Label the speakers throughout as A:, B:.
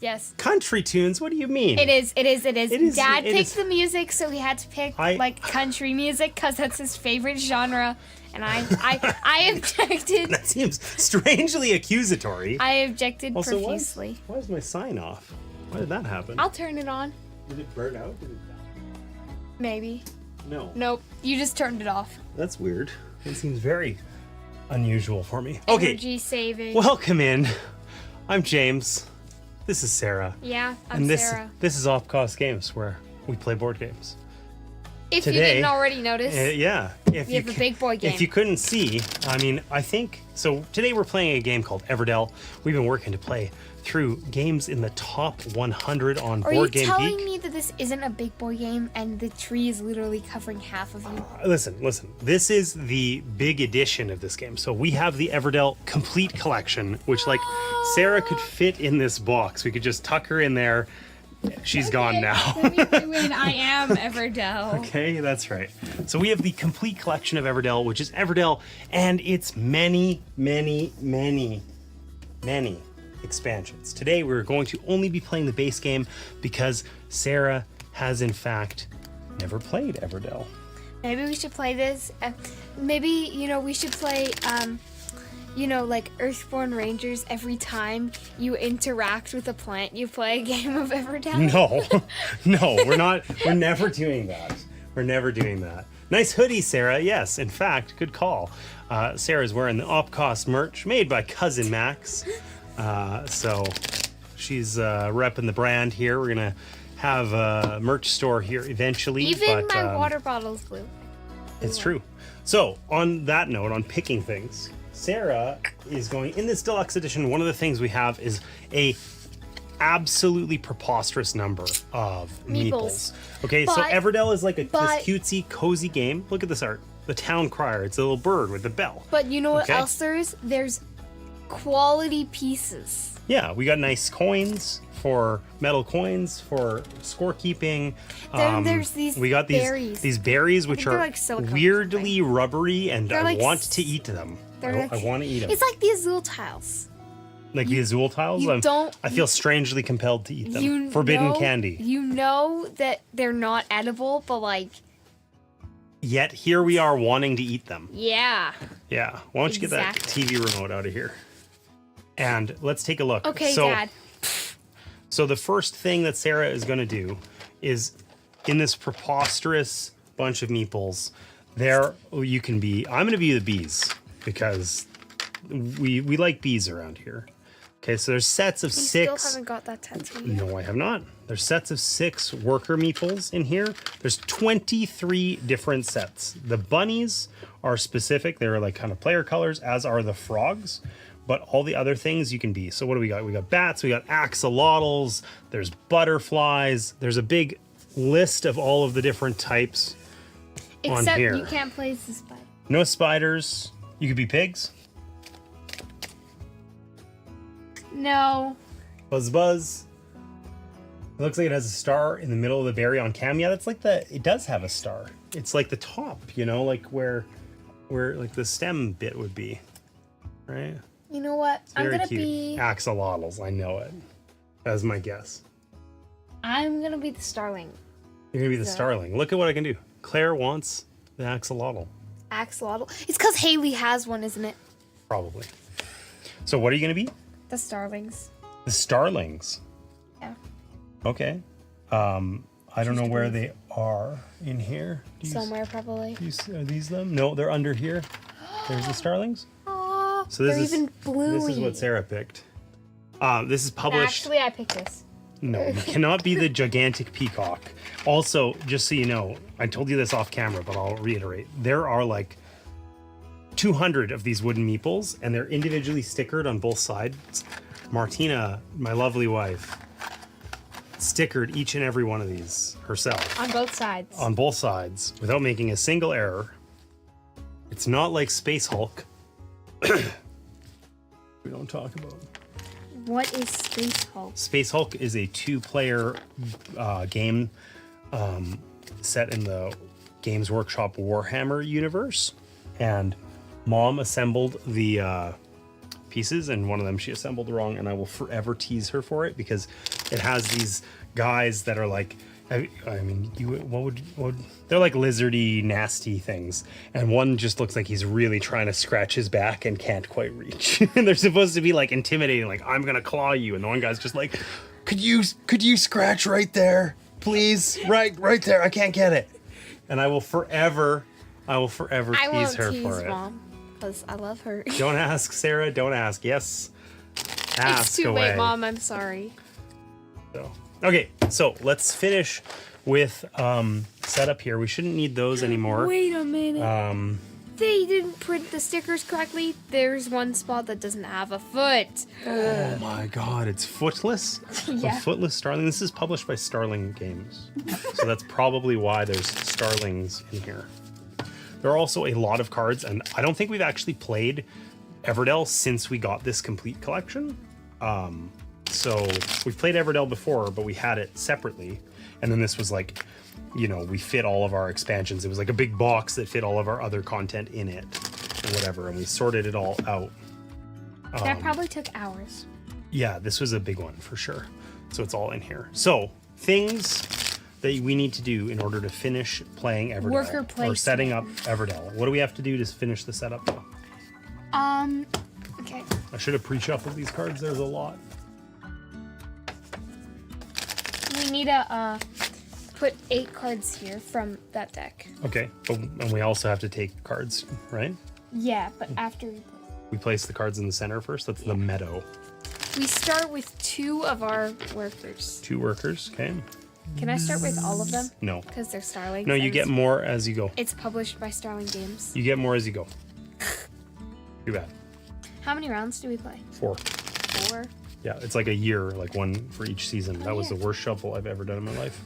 A: Yes.
B: Country tunes? What do you mean?
A: It is. Dad
B: it
A: picked
B: is.
A: the music, so he had to pick like country music because that's his favorite genre. And I objected.
B: That seems strangely accusatory.
A: I objected
B: Also,
A: profusely.
B: why is my sign off? Why did that happen?
A: I'll turn it on.
B: Did it burn out? Did it die?
A: Maybe.
B: No.
A: Nope. You just turned it off.
B: That's weird. It seems very unusual for me. Okay.
A: Energy saving.
B: Welcome in. I'm James. This is Sarah.
A: Yeah, I'm Sarah.
B: This is Off Cost Games, where we play board games.
A: If
B: Today,
A: you didn't already notice.
B: Yeah. If
A: we have a big boy game.
B: If you couldn't see, I think, so today we're playing a game called Everdell. We've been working to play through games in the top 100 on Board Game Geek.
A: Are you telling me that this isn't a big boy game and the tree is literally covering half of you?
B: Listen. This is the big edition of this game. So we have the Everdell Complete Collection, which Sarah could fit in this box. We could just tuck her in there. She's gone now.
A: Let me ruin I am Everdell.
B: Okay, that's right. So we have the complete collection of Everdell, which is Everdell, and its many expansions. Today we're going to only be playing the base game because Sarah has in fact never played Everdell.
A: Maybe we should play this. Maybe, we should play like Earthborn Rangers. Every time you interact with a plant, you play a game of Everdell.
B: No, we're not. We're never doing that. We're never doing that. Nice hoodie, Sarah. Yes, in fact, good call. Sarah's wearing the Opcost merch made by Cousin Max. So she's repping the brand here. We're going to have a merch store here eventually.
A: Even my water bottle's blue.
B: It's true. So on that note, on picking things, Sarah is going, in this deluxe edition, one of the things we have is a absolutely preposterous number of meeples. Okay, so Everdell is like this cutesy, cozy game. Look at this art. The town crier. It's a little bird with a bell.
A: But you know what else there is? There's quality pieces.
B: Yeah, we got nice coins for metal coins for scorekeeping.
A: There's these
B: we got
A: berries.
B: These berries which are
A: like
B: weirdly rubbery, and I
A: like
B: want to eat them. I want to eat them.
A: It's like the azul tiles.
B: Like the azul tiles? I feel strangely compelled to eat them. Forbidden candy.
A: You know that they're not edible, but
B: yet here we are wanting to eat them.
A: Yeah.
B: Yeah. Why don't you get that TV remote out of here? And let's take a look.
A: Okay, Dad.
B: So the first thing that Sarah is going to do is, in this preposterous bunch of meeples, you can be, I'm going to be the bees because we like bees around here. Okay, so there's sets of 6.
A: You still haven't got that tattoo yet.
B: No, I have not. There's sets of 6 worker meeples in here. There's 23 different sets. The bunnies are specific. They're like kind of player colors, as are the frogs. But all the other things you can be. So what do we got? We got bats, we got axolotls, there's butterflies. There's a big list of all of the different types on here.
A: Except you can't play as the spider.
B: No spiders. You could be pigs.
A: No.
B: Buzz buzz. It looks like it has a star in the middle of the berry on cam. Yeah, that's like it does have a star. It's like the top, like where like the stem bit would be. Right?
A: You know what? I'm gonna be
B: axolotls. I know it. That's my guess.
A: I'm gonna be the Starling.
B: You're gonna be the Starling. Look at what I can do. Claire wants the axolotl.
A: Axolotl? It's because Haley has one, isn't it?
B: Probably. So what are you gonna be?
A: The Starlings.
B: The Starlings.
A: Yeah.
B: Okay. I don't know where they are in here.
A: Somewhere probably.
B: Are these them? No, they're under here. There's the Starlings. So
A: they're even bluey.
B: This is what Sarah picked. This is published.
A: Actually, I picked this.
B: No, you cannot be the gigantic peacock. Also, just so you know, I told you this off camera, but I'll reiterate. There are like 200 of these wooden meeples, and they're individually stickered on both sides. Martina, my lovely wife, stickered each and every one of these herself.
A: On both sides.
B: On both sides, without making a single error. It's not like Space Hulk. We don't talk about.
A: What is Space Hulk?
B: Space Hulk is a 2-player game set in the Games Workshop Warhammer universe, and Mom assembled the pieces, and one of them she assembled wrong, and I will forever tease her for it because it has these guys that are like, I mean, what would they're like lizardy, nasty things, and one just looks like he's really trying to scratch his back and can't quite reach. And they're supposed to be like intimidating, like I'm gonna claw you, and the one guy's just like, could you scratch right there, please, right there, I can't get it. And I will forever tease her for it.
A: Mom, because I love her.
B: Don't ask, Sarah. Don't ask. Yes, ask
A: It's too
B: away.
A: late, Mom. I'm sorry.
B: So. Okay, so let's finish with setup here. We shouldn't need those anymore.
A: Wait a minute. They didn't print the stickers correctly. There's one spot that doesn't have a foot.
B: Oh my god, it's footless?
A: Yeah.
B: A footless Starling? This is published by Starling Games. So that's probably why there's Starlings in here. There are also a lot of cards, and I don't think we've actually played Everdell since we got this complete collection. So we've played Everdell before, but we had it separately. And then this was like, you know, we fit all of our expansions. It was like a big box that fit all of our other content in it or whatever. And we sorted it all out.
A: That probably took hours.
B: Yeah, this was a big one for sure. So it's all in here. So things that we need to do in order to finish playing Everdell.
A: Worker
B: or
A: placement.
B: setting up Everdell. What do we have to do to finish the setup though?
A: Okay.
B: I should have pre-shuffled these cards. There's a lot.
A: We need to put 8 cards here from that deck.
B: Okay, and we also have to take cards, right?
A: Yeah, but after
B: We place the cards in the center first. That's the meadow.
A: we start with 2 of our workers.
B: 2 workers, okay?
A: Can I start with all of them?
B: No.
A: Because they're Starling.
B: No, you get more as you go.
A: It's published by Starling Games.
B: You get more as you go. Too bad.
A: How many rounds do we play?
B: 4.
A: 4.
B: Yeah, it's like a year, like one for each season. That was
A: yeah.
B: the worst shuffle I've ever done in my life.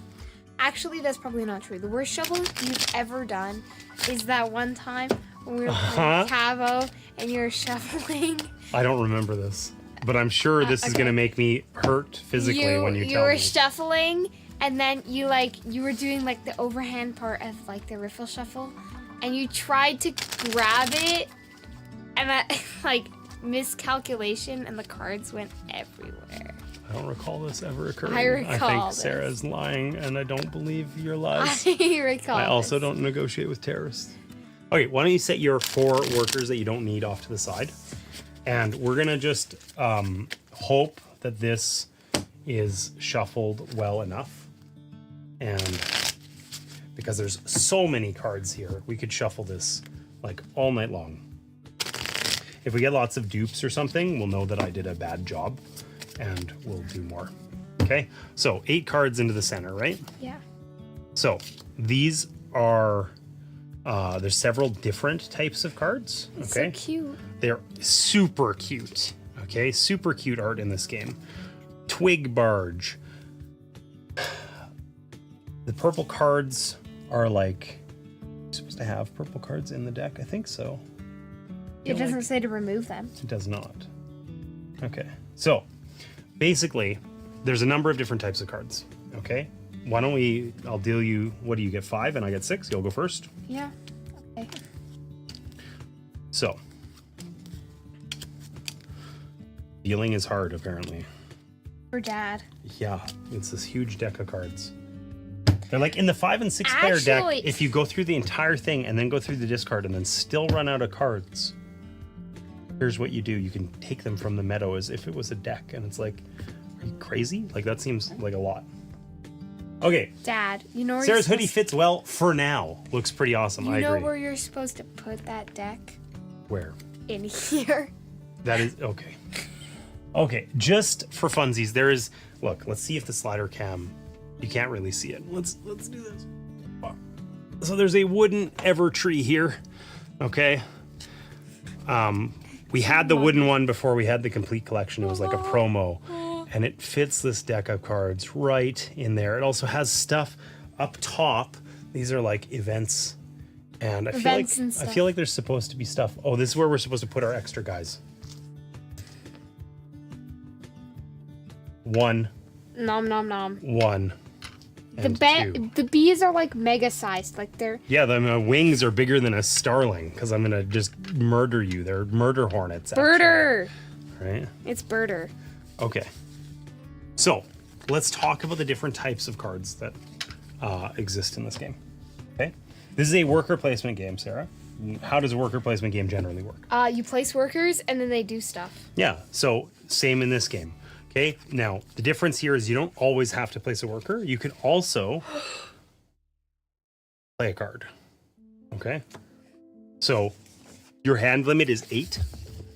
A: Actually, that's probably not true. The worst shovel you've ever done is that one time when we were playing Cavo and you were shuffling.
B: I don't remember this, but I'm sure this is going to make me hurt physically when you tell
A: were
B: me.
A: shuffling, and then you were doing like the overhand part of like the riffle shuffle, and you tried to grab it, and that like miscalculation, and the cards went everywhere.
B: I don't recall this ever occurring.
A: I recall
B: think Sarah's lying, and I don't believe your lies.
A: I recall.
B: I also
A: this.
B: don't negotiate with terrorists. Okay, why don't you set your 4 workers that you don't need off to the side, and we're gonna just hope that this is shuffled well enough, and because there's so many cards here, we could shuffle this like all night long. If we get lots of dupes or something, we'll know that I did a bad job, and we'll do more. Okay, so 8 cards into the center, right?
A: Yeah.
B: So these are, there's several different types of cards.
A: It's
B: Okay,
A: so cute.
B: they're super cute. Okay, super cute art in this game. Twig Barge. The purple cards are like, you're supposed to have purple cards in the deck. I think so.
A: It doesn't say to remove them.
B: It does not. Okay, so basically, there's a number of different types of cards. Okay, why don't we? I'll deal you. What do you get? 5, and I get 6. You'll go first.
A: Yeah. Okay.
B: So, dealing is hard, apparently.
A: For Dad.
B: Yeah, it's this huge deck of cards. They're like in the 5 and 6 player deck.
A: Actually-
B: If you go through the entire thing and then go through the discard and then still run out of cards, here's what you do. You can take them from the meadow as if it was a deck, and it's like, are you crazy? Like, that seems like a lot. Okay,
A: Dad, you know where
B: Sarah's
A: you're
B: hoodie fits well for now. Looks pretty awesome.
A: You
B: I
A: know
B: agree.
A: where you're supposed to put that deck?
B: Where?
A: In here.
B: That is okay. Okay, just for funsies, there is. Look, let's see if the slider cam. You can't really see it. Let's do this. So there's a wooden Evertree here. Okay. We had the wooden one before we had the complete collection. It was like a promo, and it fits this deck of cards right in there. It also has stuff up top. These are like events, and I feel like there's supposed to be stuff. Oh, this is where we're supposed to put our extra guys. 1.
A: Nom nom nom.
B: 1. and 2.
A: The bees are like mega sized. Like they're
B: Yeah, the wings are bigger than a starling because I'm gonna just murder you. They're murder hornets. Actually.
A: birder.
B: right?
A: It's birder.
B: Okay. So let's talk about the different types of cards that exist in this game. Okay. This is a worker placement game, Sarah. How does a worker placement game generally work?
A: You place workers and then they do stuff.
B: Yeah. So same in this game. Okay. Now the difference here is you don't always have to place a worker. You can also play a card. Okay. So your hand limit is 8.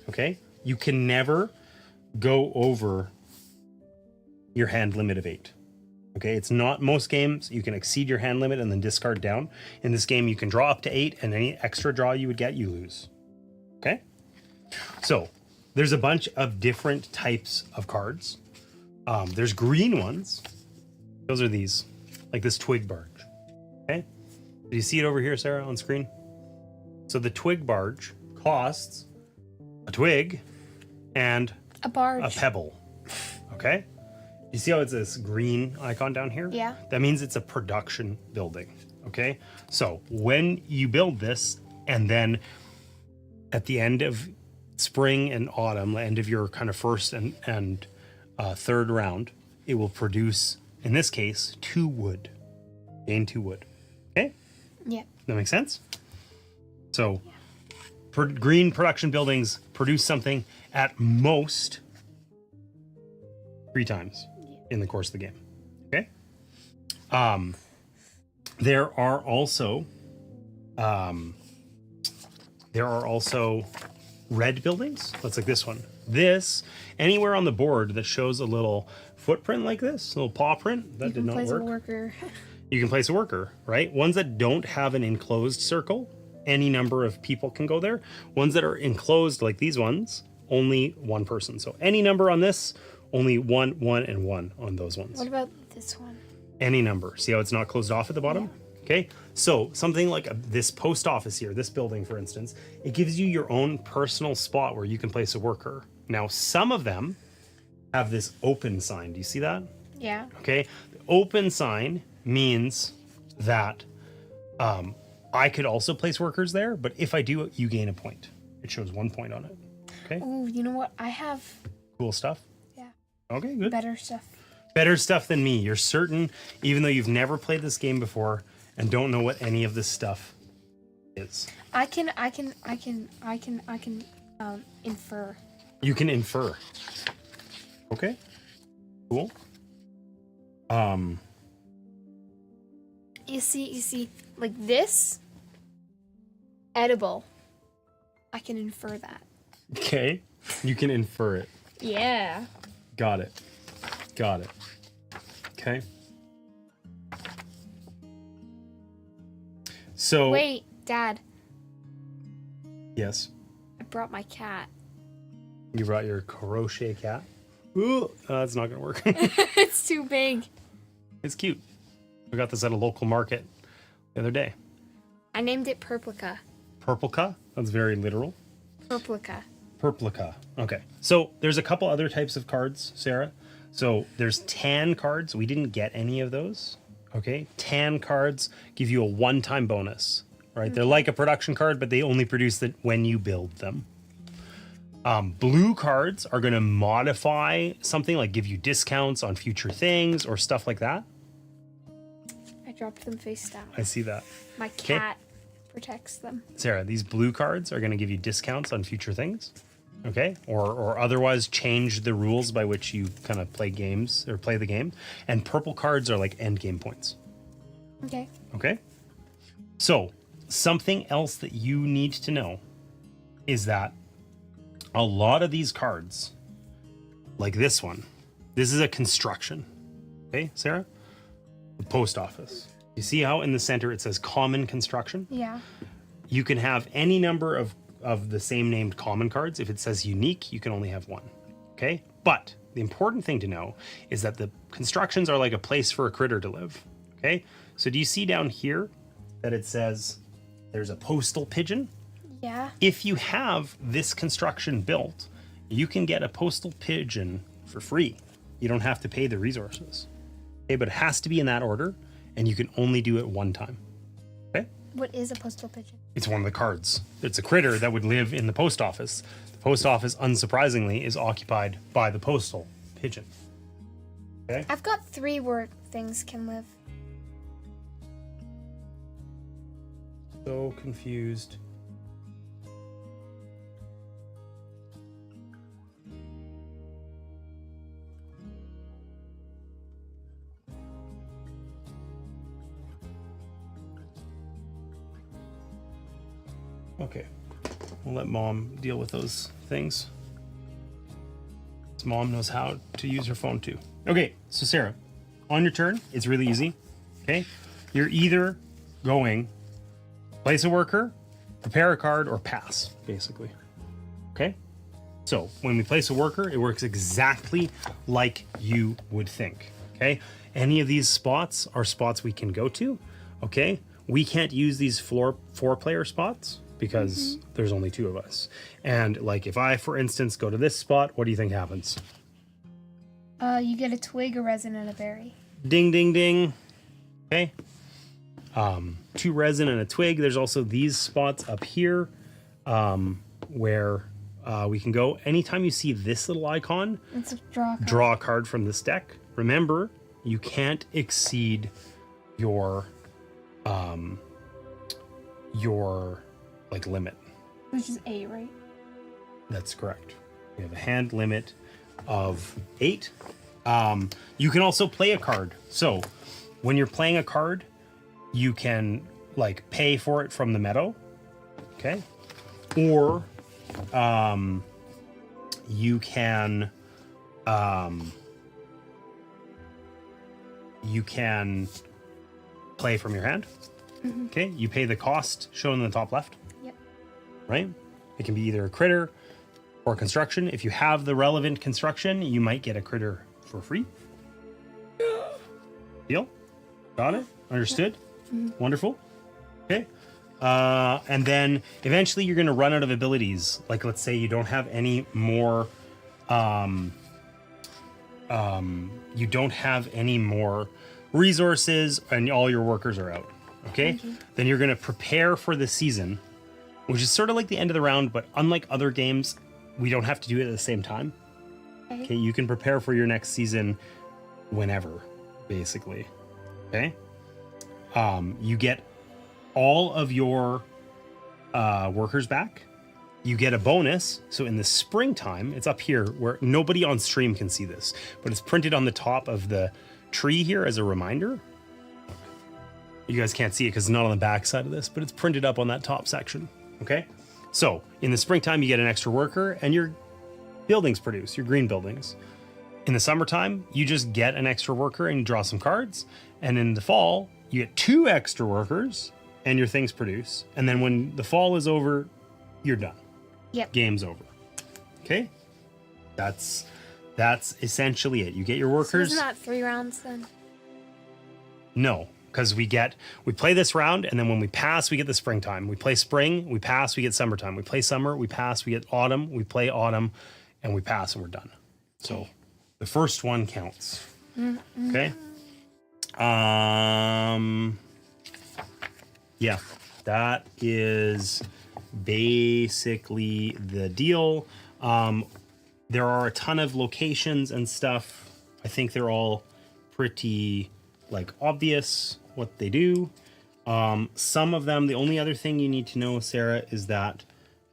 B: Okay. You can never go over your hand limit of 8. Okay, it's not most games. You can exceed your hand limit and then discard down. In this game, you can draw up to 8, and any extra draw you would get, you lose. Okay, so there's a bunch of different types of cards. There's green ones. Those are these, like this twig barge. Okay, do you see it over here, Sarah, on screen? So the twig barge costs a twig and
A: A barge.
B: a pebble. Okay. You see how it's this green icon down here?
A: Yeah.
B: That means it's a production building. Okay. So when you build this, and then at the end of spring and autumn, end of your kind of first and third round, it will produce, in this case, 2 wood. Gain 2 wood. Okay.
A: Yeah.
B: That makes sense? So green production buildings produce something at most 3 times in the course of the game. Okay. There are also red buildings. That's like this one. This, anywhere on the board that shows a little footprint like this, a little paw print, that did not
A: Place
B: work.
A: a worker.
B: You can place a worker, right? Ones that don't have an enclosed circle, any number of people can go there. Ones that are enclosed, like these ones, only 1 person. So any number on this, only 1, 1, and 1 on those ones.
A: What about this one?
B: Any number. See how it's not closed off at the bottom? Yeah. Okay. So something like this post office here, this building, for instance, it gives you your own personal spot where you can place a worker. Now, some of them have this open sign. Do you see that?
A: Yeah.
B: Okay. The open sign means that I could also place workers there, but if I do, you gain a point. It shows 1 point on it. Okay.
A: Ooh, you know what? I have
B: Cool stuff.
A: Yeah.
B: Okay, good.
A: Better stuff.
B: Better stuff than me. You're certain, even though you've never played this game before and don't know what any of this stuff is.
A: I can infer.
B: You can infer. Okay. Cool.
A: You see, like this, edible. I can infer that.
B: Okay. You can infer it.
A: Yeah.
B: Got it. Got it. Okay. So.
A: Wait, Dad.
B: Yes.
A: I brought my cat.
B: You brought your crochet cat? Ooh, that's not gonna work.
A: It's too big.
B: It's cute. We got this at a local market the other day.
A: I named it Purplica.
B: Purplica? That's very literal.
A: Purplica.
B: Purplica. Okay. So there's a couple other types of cards, Sarah. So there's tan cards. We didn't get any of those. Okay. Tan cards give you a one-time bonus, right? They're like a production card, but they only produce it when you build them. Blue cards are going to modify something, like give you discounts on future things or stuff like that.
A: I dropped them face down.
B: I see that.
A: My cat protects them.
B: Sarah, these blue cards are going to give you discounts on future things. Okay. Or otherwise change the rules by which you kind of play games or play the game. And purple cards are like end game points.
A: Okay.
B: Okay. So something else that you need to know is that a lot of these cards, like this one, this is a construction. Okay, Sarah? The post office. You see how in the center it says common construction?
A: Yeah.
B: You can have any number of the same named common cards. If it says unique, you can only have one. Okay? But the important thing to know is that the constructions are like a place for a critter to live. Okay? So do you see down here that it says there's a postal pigeon?
A: Yeah.
B: If you have this construction built, you can get a postal pigeon for free. You don't have to pay the resources. Okay, but it has to be in that order, and you can only do it one time. Okay?
A: What is a postal pigeon?
B: It's one of the cards. It's a critter that would live in the post office. The post office, unsurprisingly, is occupied by the postal pigeon. Okay?
A: I've got 3 where things can live.
B: So confused. Okay, we'll let Mom deal with those things. Mom knows how to use her phone too. Okay, so Sarah, on your turn, it's really easy. Okay, you're either going place a worker, prepare a card, or pass, basically. Okay, so when we place a worker, it works exactly like you would think. Okay, any of these spots are spots we can go to. Okay, we can't use these 4-player spots because there's only 2 of us. And like if I, for instance, go to this spot, what do you think happens?
A: You get a twig, a resin, and a berry.
B: Ding, ding, ding. Okay. 2 resin and a twig. There's also these spots up here where we can go. Anytime you see this little icon,
A: It's a draw card.
B: draw a card from this deck. Remember, you can't exceed your like limit.
A: Which is 8, right?
B: That's correct. We have a hand limit of 8. You can also play a card. So when you're playing a card, you can like pay for it from the meadow. Okay. Or you can play from your hand. Okay. You pay the cost shown in the top left.
A: Yep.
B: Right? It can be either a critter or construction. If you have the relevant construction, you might get a critter for free. Deal? Got it? Understood? Wonderful. Okay. And then eventually you're going to run out of abilities. Like let's say you don't have any more you don't have any more resources and all your workers are out. Okay? Then you're going to prepare for the season, which is sort of like the end of the round, but unlike other games, we don't have to do it at the same time. Okay, you can prepare for your next season whenever, basically. Okay? You get all of your workers back. You get a bonus. So in the springtime, it's up here where nobody on stream can see this, but it's printed on the top of the tree here as a reminder. You guys can't see it because it's not on the back side of this, but it's printed up on that top section. Okay? So in the springtime, you get an extra worker and your buildings produce, your green buildings. In the summertime, you just get an extra worker and you draw some cards. And in the fall, you get 2 extra workers and your things produce. And then when the fall is over, you're done.
A: Yep.
B: Game's over. Okay? That's essentially it. You get your
A: So
B: workers.
A: isn't that 3 rounds then?
B: No, because we play this round, and then when we pass, we get the springtime. We play spring, we pass, we get summertime. We play summer, we pass, we get autumn. We play autumn, and we pass, and we're done. So the first one counts. Okay. Yeah, that is basically the deal. There are a ton of locations and stuff. I think they're all pretty like obvious what they do. Some of them, the only other thing you need to know, Sarah, is that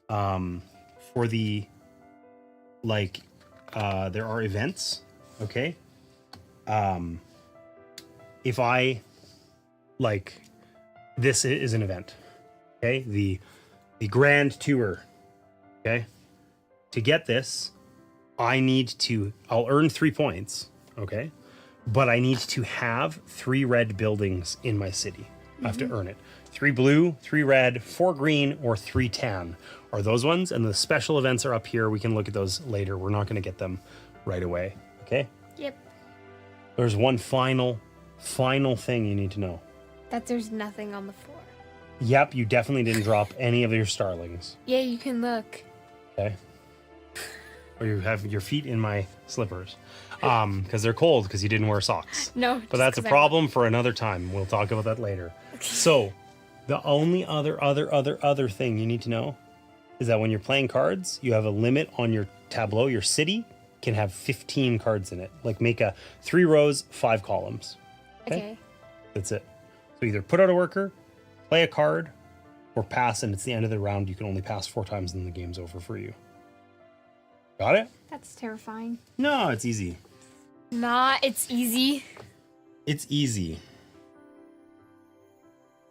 B: for the like there are events. Okay. If I like this is an event. Okay, the grand tour. Okay, to get this, I'll earn 3 points. Okay, but I need to have 3 red buildings in my city. I have to earn it. 3 blue, 3 red, 4 green, or 3 tan are those ones. And the special events are up here. We can look at those later. We're not going to get them right away. Okay.
A: Yep.
B: There's one final thing you need to know.
A: That there's nothing on the floor.
B: Yep, you definitely didn't drop any of your starlings.
A: Yeah, you can look.
B: Okay. Or you have your feet in my slippers. Because they're cold because you didn't wear socks.
A: No.
B: But that's a problem for another time. We'll talk about that later. So, The only other thing you need to know is that when you're playing cards, you have a limit on your tableau. Your city can have 15 cards in it. Like make a 3 rows, 5 columns.
A: Okay.
B: That's it. So either put out a worker, play a card, or pass, and it's the end of the round. You can only pass 4 times and the game's over for you. Got it?
A: That's terrifying.
B: No, it's easy.
A: Nah, it's easy.
B: It's easy.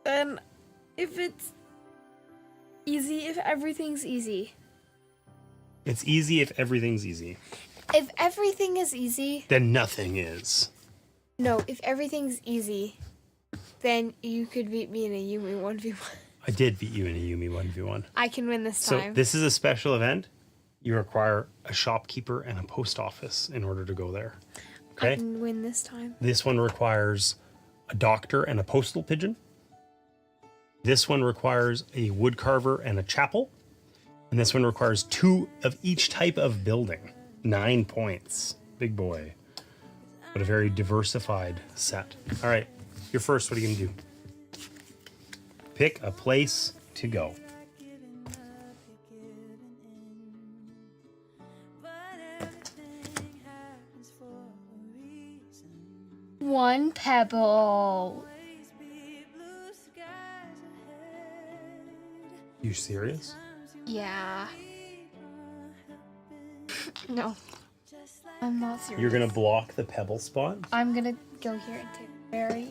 A: Then if it's easy, if everything's easy.
B: It's easy if everything's easy.
A: If everything is easy,
B: Then nothing is.
A: no, if everything's easy, then you could beat me in a Yumi 1v1.
B: I did beat you in a Yumi 1v1.
A: I can win this
B: So
A: time.
B: this is a special event. You require a shopkeeper and a post office in order to go there.
A: I
B: Okay?
A: can win this time.
B: This one requires a doctor and a postal pigeon. This one requires a wood carver and a chapel. And this one requires 2 of each type of building. 9 points. Big boy. But a very diversified set. All right. You're first. What are you going to do? Pick a place to go.
A: One pebble.
B: You serious?
A: Yeah. No. I'm not serious.
B: You're going to block the pebble spot?
A: I'm gonna go here and take a berry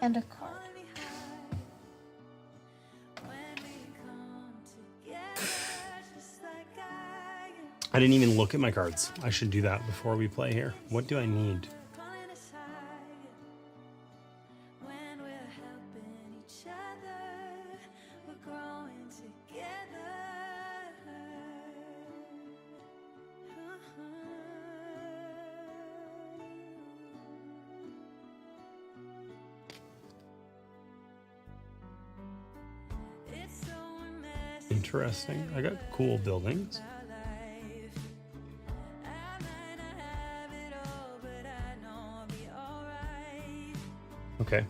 A: and a card.
B: I didn't even look at my cards. I should do that before we play here. What do I need? Interesting. I got cool buildings. Okay.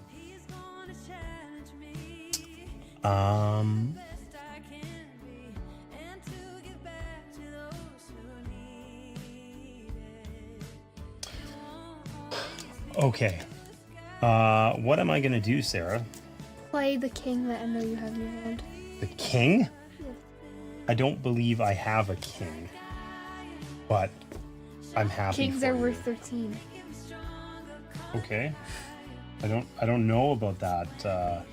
B: Okay. What am I gonna do, Sarah?
A: Play the king that I know you have in your hand.
B: The king? I don't believe I have a king, but I'm happy.
A: Kings
B: for
A: are
B: you.
A: worth 13.
B: Okay. I don't know about that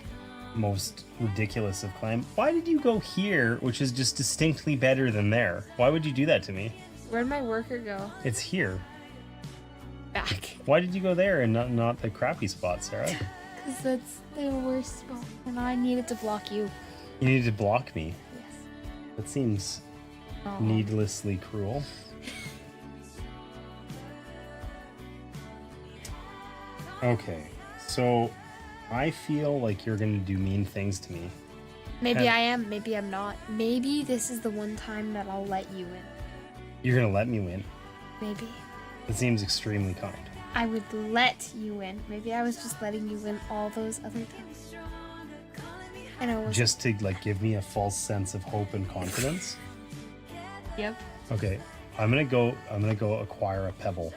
B: most ridiculous of claim. Why did you go here, which is just distinctly better than there? Why would you do that to me?
A: Where'd my worker go?
B: It's here.
A: Back.
B: Why did you go there and not the crappy spot, Sarah?
A: Because that's the worst spot. And I needed to block you.
B: You needed to block me.
A: Yes.
B: That seems
A: Oh.
B: needlessly cruel. Okay, so I feel like you're gonna do mean things to me.
A: Maybe I am, maybe I'm not. Maybe this is the one time that I'll let you in.
B: You're gonna let me win.
A: Maybe.
B: It seems extremely kind.
A: I would let you in. Maybe I was just letting you win all those other times. And I was
B: Just to like give me a false sense of hope and confidence.
A: Yep.
B: Okay, I'm gonna go acquire a pebble.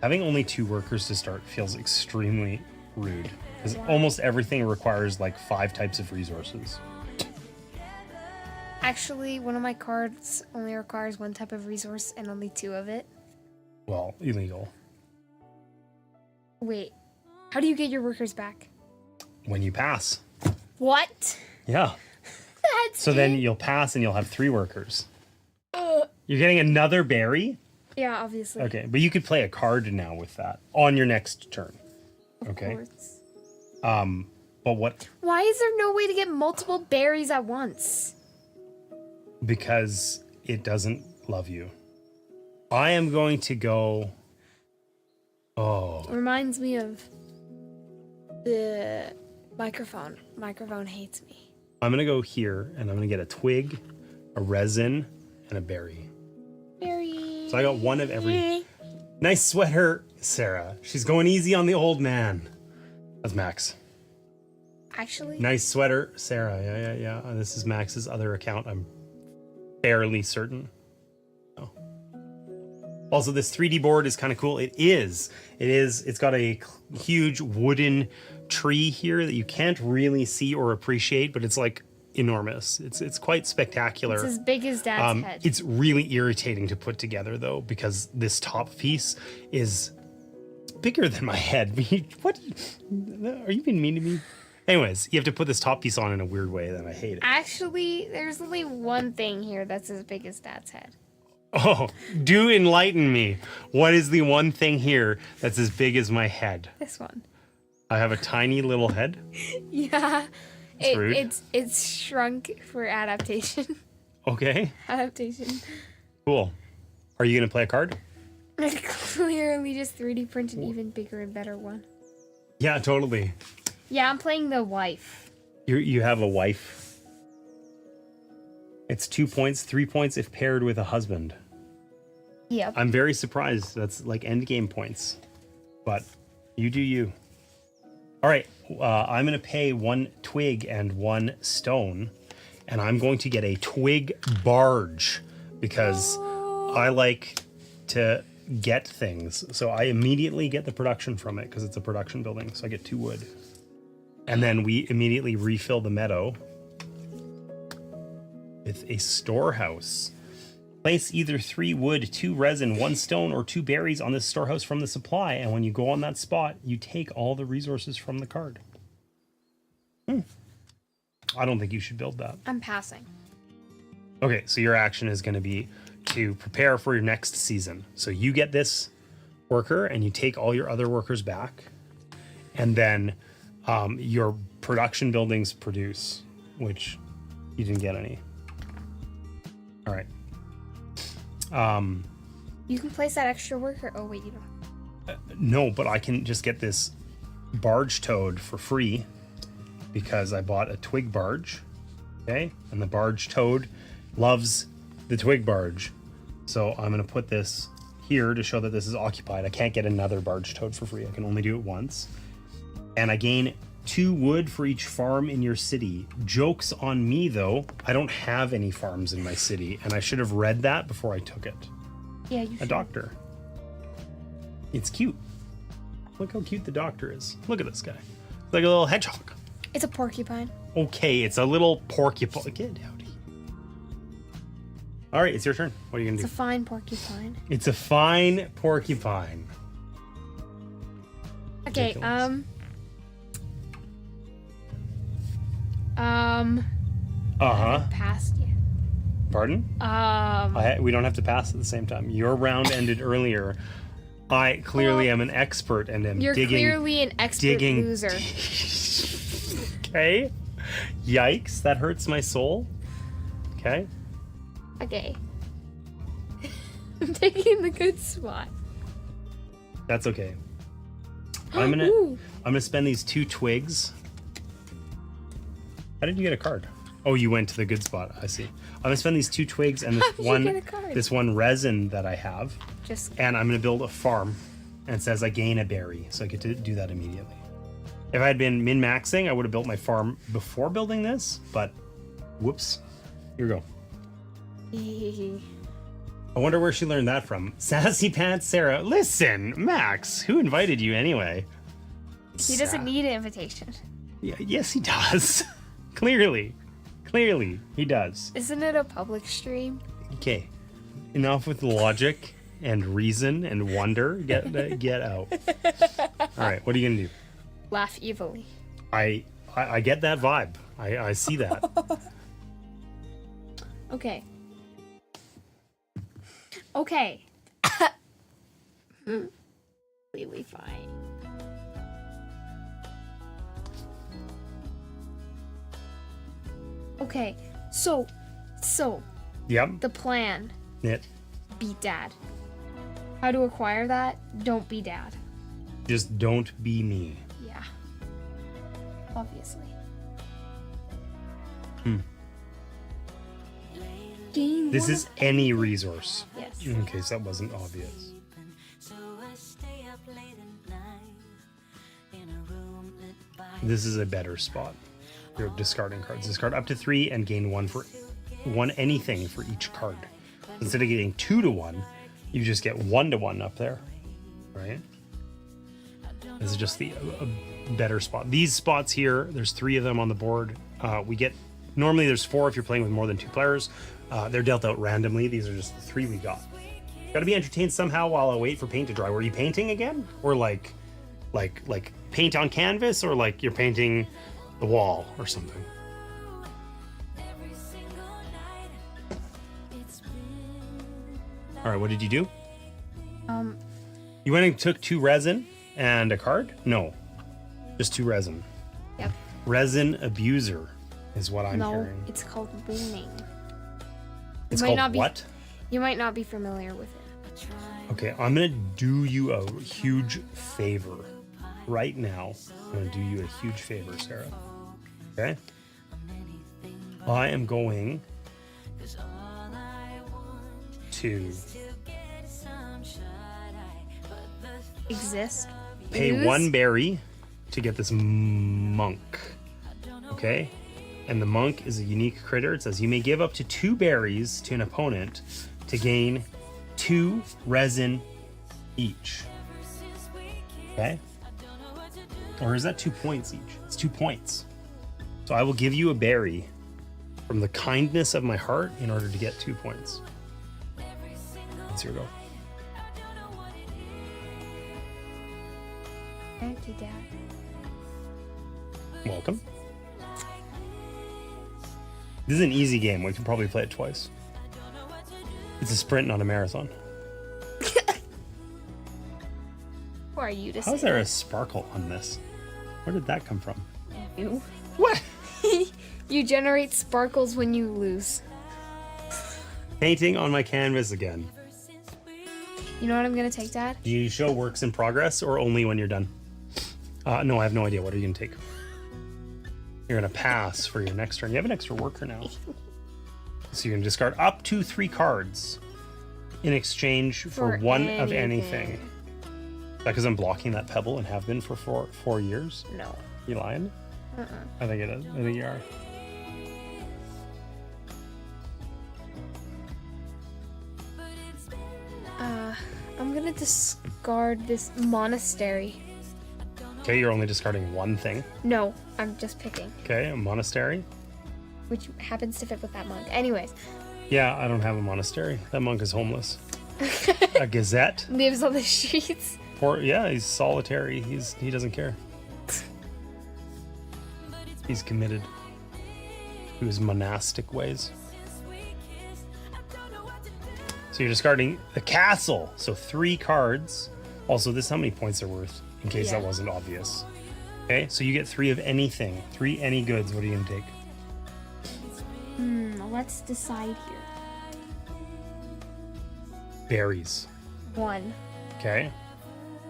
B: Having only 2 workers to start feels extremely rude. Because almost everything requires like 5 types of resources.
A: Actually, one of my cards only requires 1 type of resource and only 2 of it.
B: Well, illegal.
A: Wait. How do you get your workers back?
B: When you pass.
A: What?
B: Yeah.
A: That's
B: So then you'll pass and you'll have 3 workers. You're getting another berry?
A: Yeah, obviously.
B: Okay, but you could play a card now with that on your next turn. Okay.
A: Of course.
B: But what?
A: Why is there no way to get multiple berries at once?
B: Because it doesn't love you. I am going to go. Oh,
A: Reminds me of the microphone. Microphone hates me.
B: I'm gonna go here and I'm gonna get a twig, a resin, and a berry.
A: Berry.
B: So I got 1 of every. Nice sweater, Sarah. She's going easy on the old man. That's Max.
A: Actually,
B: Nice sweater, Sarah. Yeah. This is Max's other account. I'm fairly certain. Oh. Also, this 3D board is kind of cool. It is. It's got a huge wooden tree here that you can't really see or appreciate, but it's like enormous. It's quite spectacular.
A: it's as big as Dad's head.
B: It's really irritating to put together though, because this top piece is bigger than my head. What? Are you being mean to me? Anyways, you have to put this top piece on in a weird way, then I hate it.
A: Actually, there's only one thing here that's as big as Dad's head.
B: Oh, do enlighten me. What is the one thing here that's as big as my head?
A: This one.
B: I have a tiny little head.
A: Yeah.
B: Rude.
A: It's shrunk for adaptation.
B: Okay,
A: Adaptation.
B: cool. Are you going to play a card?
A: I clearly just 3D print an even bigger and better one.
B: Yeah, totally.
A: Yeah, I'm playing the wife.
B: You have a wife. It's 2 points, 3 points if paired with a husband.
A: Yep.
B: I'm very surprised. That's like end game points. But you do you. All right. I'm going to pay 1 twig and 1 stone. And I'm going to get a twig barge because I like to get things. So I immediately get the production from it because it's a production building. So I get 2 wood. And then we immediately refill the meadow with a storehouse. Place either 3 wood, 2 resin, 1 stone, or 2 berries on this storehouse from the supply. And when you go on that spot, you take all the resources from the card. I don't think you should build that.
A: I'm passing.
B: Okay, so your action is going to be to prepare for your next season. So you get this worker and you take all your other workers back. And then your production buildings produce, which you didn't get any. All right.
A: You can place that extra worker. Oh, wait, you don't.
B: No, but I can just get this barge towed for free because I bought a twig barge. Okay. And the barge toad loves the twig barge. So I'm going to put this here to show that this is occupied. I can't get another barge toad for free. I can only do it once. And I gain 2 wood for each farm in your city. Joke's on me, though. I don't have any farms in my city, and I should have read that before I took it.
A: Yeah, you
B: A
A: should.
B: doctor. It's cute. Look how cute the doctor is. Look at this guy. It's like a little hedgehog.
A: It's a porcupine.
B: Okay, it's a little porcupine. Get out of here. All right, it's your turn. What are you going to
A: It's
B: do?
A: a fine porcupine.
B: It's a fine porcupine.
A: Okay,
B: Ridiculous.
A: Passed you.
B: Pardon? We don't have to pass at the same time. Your round ended earlier. I clearly am an expert and am
A: You're
B: digging.
A: clearly an expert loser.
B: Okay. Yikes, that hurts my soul. Okay.
A: Okay. I'm taking the good spot.
B: That's okay. I'm
A: Ooh.
B: gonna spend these 2 twigs. How did you get a card? Oh, you went to the good spot. I see. I'm gonna spend these 2 twigs and
A: How did you get a card?
B: this one resin that I have,
A: Just
B: and I'm gonna build a farm. And it says I gain a berry, so I get to do that immediately. If I had been min-maxing, I would have built my farm before building this, but whoops. Here we go. I wonder where she learned that from. Sassy Pants Sarah. Listen, Max, who invited you anyway?
A: he doesn't need an invitation.
B: Yeah, yes, he does. Clearly, he does.
A: Isn't it a public stream?
B: Okay, enough with logic and reason and wonder. Get out. All right, what are you gonna do?
A: Laugh evilly.
B: I get that vibe. I see that.
A: Okay. Okay. Completely fine. Okay, so
B: Yep.
A: the plan,
B: It.
A: beat Dad. How to acquire that? Don't be Dad.
B: Just don't be me.
A: Yeah. Obviously.
B: This is any resource.
A: Yes.
B: In case that wasn't obvious.
C: So I stay up late at night in a room lit by
B: This is a better spot. You're discarding cards. Discard up to 3 and gain one anything for each card. Instead of getting 2 to 1, you just get 1 to 1 up there, right? This is just a better spot. These spots here, there's 3 of them on the board. Normally there's 4 if you're playing with more than 2 players. They're dealt out randomly. These are just the 3 we got. Got to be entertained somehow while I wait for paint to dry. Were you painting again, or like paint on canvas, or like you're painting the wall or something? All right, what did you do? You went and took 2 resin and a card? No, just 2 resin.
A: Yep.
B: Resin abuser is what I'm hearing.
A: No, it's called winning.
B: It's called what?
A: You might not be familiar with it.
B: Okay, I'm gonna do you a huge favor right now. I'm gonna do you a huge favor, Sarah. Okay? I am going to
A: Exist.
B: pay
A: Lose.
B: 1 berry to get this monk. Okay? And the monk is a unique critter. It says you may give up to 2 berries to an opponent to gain 2 resin each. Okay? Or is that 2 points each? It's 2 points. So I will give you a berry from the kindness of my heart in order to get 2 points. Let's go.
A: Thank you, Dad.
B: Welcome. This is an easy game. We can probably play it twice. It's a sprint, not a marathon.
A: Who are you to
B: How is
A: say
B: there a sparkle on this? Where did that come from?
A: you?
B: What?
A: You generate sparkles when you lose.
B: Painting on my canvas again.
A: You know what I'm gonna take, Dad?
B: Do you show works in progress or only when you're done? No, I have no idea. What are you gonna take? You're gonna pass for your next turn. You have an extra worker now. So you're gonna discard up to 3 cards in exchange for 1 of anything. Is that because I'm blocking that pebble and have been for 4 years?
A: No.
B: You lying? I think it is. I think you are.
A: I'm gonna discard this monastery.
B: Okay, you're only discarding 1 thing.
A: No, I'm just picking,
B: Okay, a monastery.
A: which happens to fit with that monk. Anyways,
B: Yeah, I don't have a monastery. That monk is homeless. A gazette.
A: lives on the streets.
B: Yeah, he's solitary. He doesn't care. He's committed to his monastic ways. So you're discarding the castle. So 3 cards. Also, this how many points are worth, in case that wasn't obvious. Okay, so you get 3 of anything. 3 any goods. What are you gonna take?
A: Let's decide here.
B: Berries.
A: 1.
B: Okay.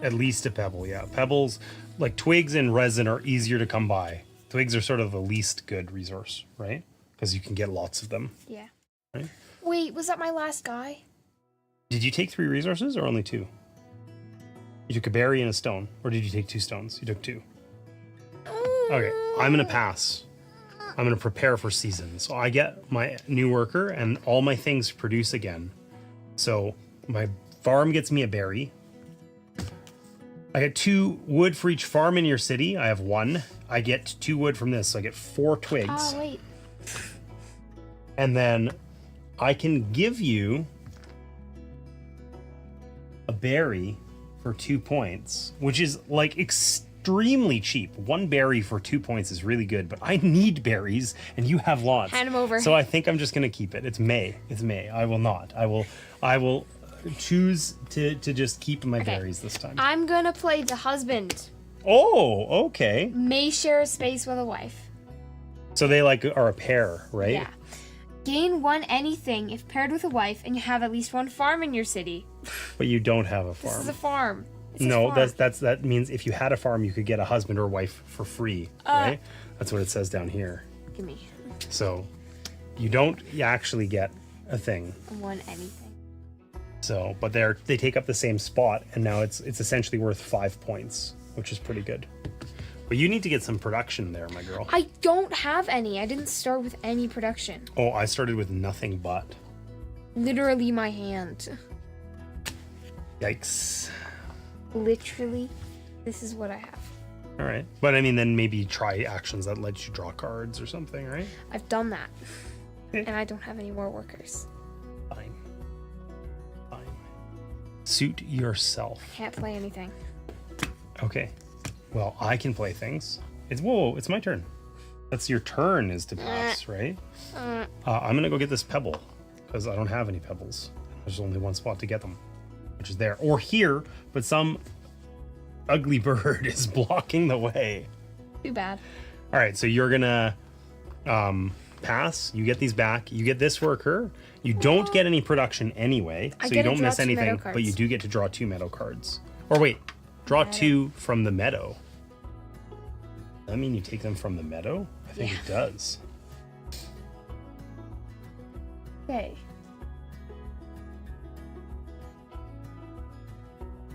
B: At least a pebble, yeah. Pebbles, like twigs and resin, are easier to come by. Twigs are sort of the least good resource, right? Because you can get lots of them.
A: Yeah.
B: Right?
A: Wait, was that my last guy?
B: Did you take 3 resources or only 2? You took a berry and a stone. Or did you take 2 stones? You took 2. Okay, I'm going to pass. I'm going to prepare for season. So I get my new worker and all my things produce again. So my farm gets me a berry. I get 2 wood for each farm in your city. I have 1. I get 2 wood from this, so I get 4 twigs.
A: Oh, wait.
B: And then I can give you a berry for 2 points, which is like extremely cheap. 1 berry for 2 points is really good, but I need berries and you have lots.
A: Hand 'em over.
B: So I think I'm just gonna keep it. It's May. I will not. I will choose to just keep my berries this time.
A: I'm gonna play the husband.
B: Oh, okay.
A: May share a space with a wife.
B: So they like are a pair, right?
A: Yeah. Gain 1 anything if paired with a wife and you have at least 1 farm in your city.
B: But you don't have a farm.
A: This is a farm. It says
B: No,
A: farm.
B: that means if you had a farm, you could get a husband or wife for free, right? That's what it says down here.
A: Give me
B: So you don't actually get a thing.
A: 1 anything.
B: So, but they take up the same spot, and now it's essentially worth 5 points, which is pretty good. But you need to get some production there, my girl.
A: I don't have any. I didn't start with any production.
B: Oh, I started with nothing but.
A: Literally my hand.
B: Yikes.
A: Literally, this is what I have.
B: All right. But I mean, then maybe try actions that let you draw cards or something, right?
A: I've done that.
B: Okay.
A: And I don't have any more workers.
B: Fine. Suit yourself.
A: Can't play anything.
B: Okay. Well, I can play things. Whoa, it's my turn. That's your turn is to pass, right? I'm gonna go get this pebble because I don't have any pebbles. There's only one spot to get them, which is there or here, but some ugly bird is blocking the way.
A: Too bad.
B: All right, so you're gonna pass. You get these back. You get this worker. You don't get any production anyway, so you don't miss anything, but you do get to draw 2 meadow cards. Or wait, draw 2 from the meadow. Does that mean you take them from the meadow? I think it does.
A: Okay.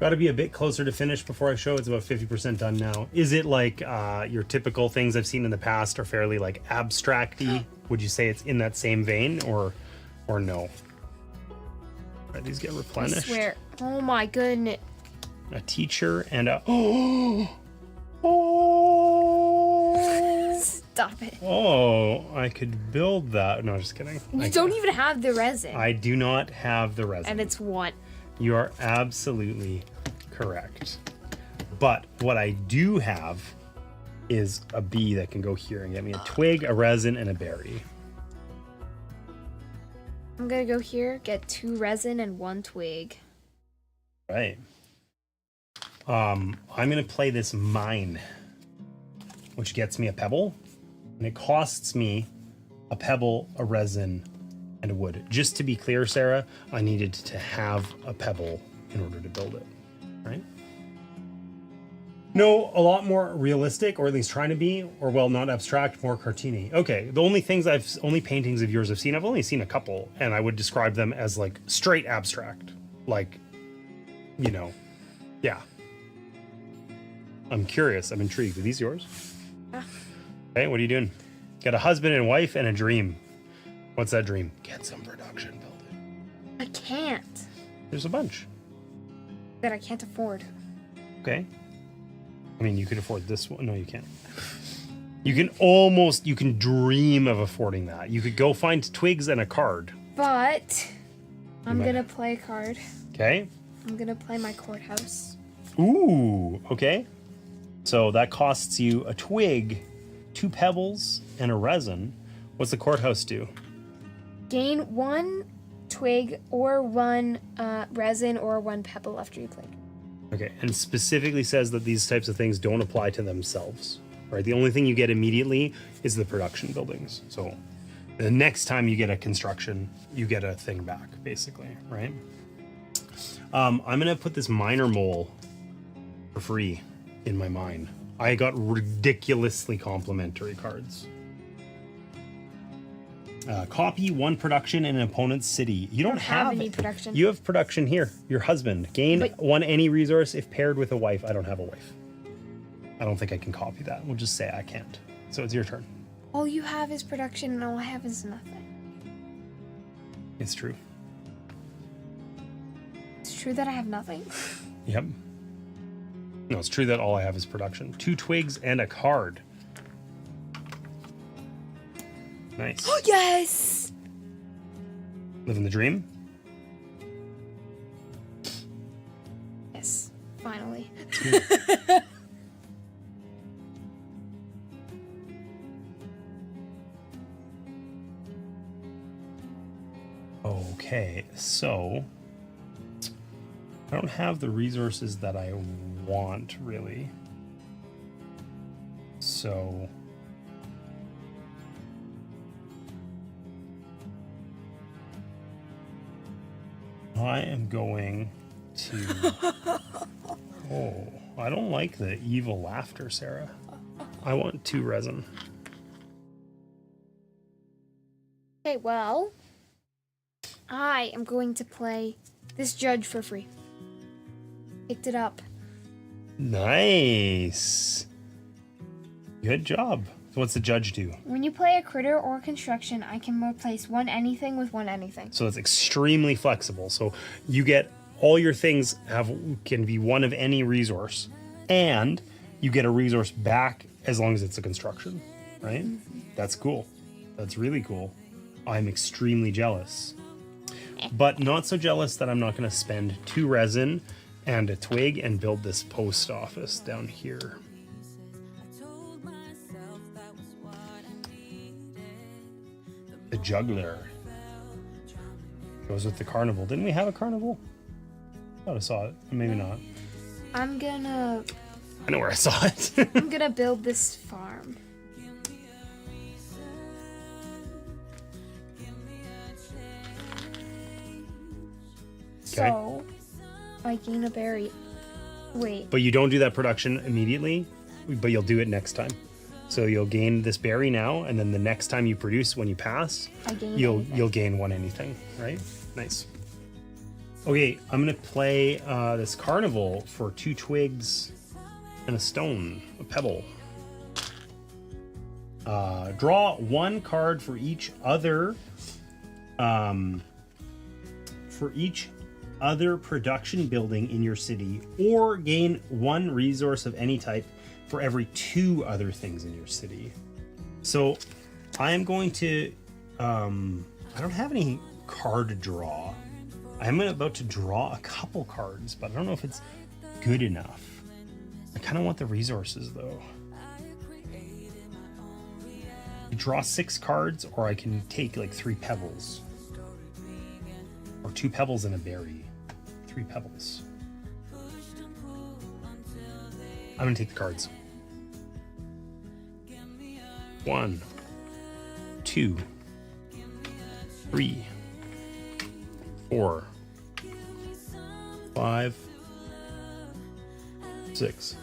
B: Got to be a bit closer to finish before I show. It's about 50% done now. Is it like your typical things I've seen in the past are fairly like abstract-y? Would you say it's in that same vein or no? All right, these get replenished.
A: I swear. Oh my goodness.
B: A teacher and a
A: Stop it.
B: Oh, I could build that. No, just kidding.
A: You don't even have the resin.
B: I do not have the resin.
A: And it's 1.
B: You are absolutely correct. But what I do have is a bee that can go here and get me a twig, a resin, and a berry.
A: I'm gonna go here, get 2 resin and 1 twig.
B: Right. I'm gonna play this mine, which gets me a pebble, and it costs me a pebble, a resin, and a wood. Just to be clear, Sarah, I needed to have a pebble in order to build it, right? No, a lot more realistic, or at least trying to be, or well, not abstract, more cartoony. Okay, the only paintings of yours I've seen a couple, and I would describe them as like straight abstract. Like, you know, yeah. I'm curious, I'm intrigued. Are these yours?
A: Yeah.
B: Okay, what are you doing? Got a husband and wife and a dream. What's that dream? Get some production, build it.
A: I can't.
B: There's a bunch.
A: That I can't afford.
B: Okay. I mean, you could afford this one. No, you can't. You can dream of affording that. You could go find twigs and a card.
A: But I'm gonna play a card.
B: Okay.
A: I'm gonna play my courthouse.
B: Ooh, okay. So that costs you a twig, 2 pebbles, and a resin. What's the courthouse do?
A: Gain 1 twig or 1 resin or 1 pebble after you play.
B: Okay, and specifically says that these types of things don't apply to themselves, right? The only thing you get immediately is the production buildings. So the next time you get a construction, you get a thing back, basically, right? I'm gonna put this miner mole for free in my mine. I got ridiculously complimentary cards. Copy 1 production in an opponent's city. You don't have
A: any
B: it.
A: production.
B: You have production here. Your husband. Gain 1 any resource if paired with a wife. I don't have a wife. I don't think I can copy that. We'll just say I can't. So it's your turn.
A: All you have is production and all I have is nothing.
B: It's true.
A: It's true that I have nothing.
B: Yep. No, it's true that all I have is production. 2 twigs and a card. Nice.
A: Oh, yes!
B: Living the dream?
A: Yes, finally.
B: Okay, so I don't have the resources that I want, really. So I am going to... Oh, I don't like the evil laughter, Sarah. I want 2 resin.
A: Okay, well, I am going to play this judge for free. Picked it up.
B: Nice. Good job. So what's the judge do?
A: When you play a critter or construction, I can replace one anything with one anything.
B: So it's extremely flexible. So you get all your things can be one of any resource, and you get a resource back as long as it's a construction, right? That's cool. That's really cool. I'm extremely jealous, but not so jealous that I'm not going to spend 2 resin and a twig and build this post office down here. The juggler goes with the carnival. Didn't we have a carnival? I thought I saw it. Maybe not.
A: I know
B: where I saw it.
A: I'm gonna build this farm. So, I gain a berry. Wait.
B: But you don't do that production immediately, but you'll do it next time. So you'll gain this berry now, and then the next time you produce, when you pass, you'll gain 1 anything, right? Nice. Okay, I'm gonna play this carnival for 2 twigs and a stone, a pebble. Draw 1 card for each other production building in your city, or gain 1 resource of any type for every 2 other things in your city. So I am going to I don't have any card draw. I'm about to draw a couple cards, but I don't know if it's good enough. I kind of want the resources though. I draw 6 cards, or I can take like 3 pebbles, or 2 pebbles and a berry. 3 pebbles. I'm gonna take the cards. 1, 2, 3, 4, 5, 6.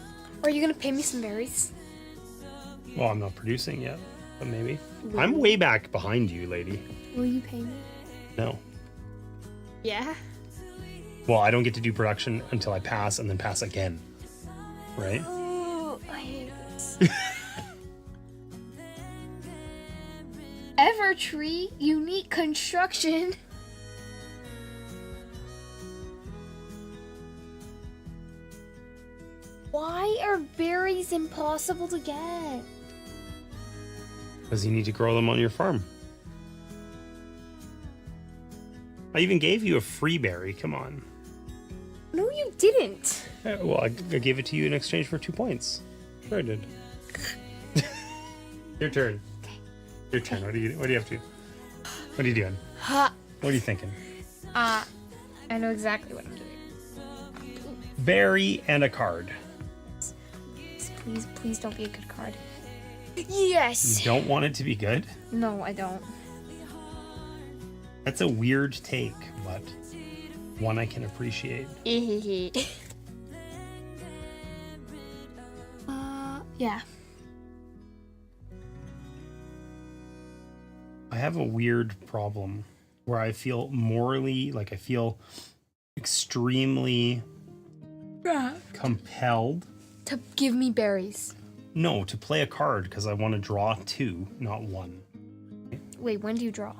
A: Are you gonna pay me some berries?
B: Well, I'm not producing yet, but maybe.
A: Will
B: I'm
A: you?
B: way back behind you, lady.
A: Will you pay me?
B: No.
A: Yeah.
B: Well, I don't get to do production until I pass and then pass again. Right?
A: Oh, I hate this. Evertree unique construction. Why are berries impossible to get?
B: Because you need to grow them on your farm. I even gave you a free berry. Come on.
A: No, you didn't.
B: Well, I gave it to you in exchange for 2 points. Sure I did. Your turn. Your turn. What do you have to? What are you doing?
A: Ha.
B: What are you thinking?
A: I know exactly what I'm doing.
B: Berry and a card.
A: Please don't be a good card. Yes.
B: You don't want it to be good?
A: No, I don't.
B: That's a weird take, but one I can appreciate.
A: Yeah.
B: I have a weird problem where I feel morally, like I feel extremely compelled.
A: To give me berries.
B: No, to play a card because I want to draw 2, not 1.
A: Wait, when do you draw?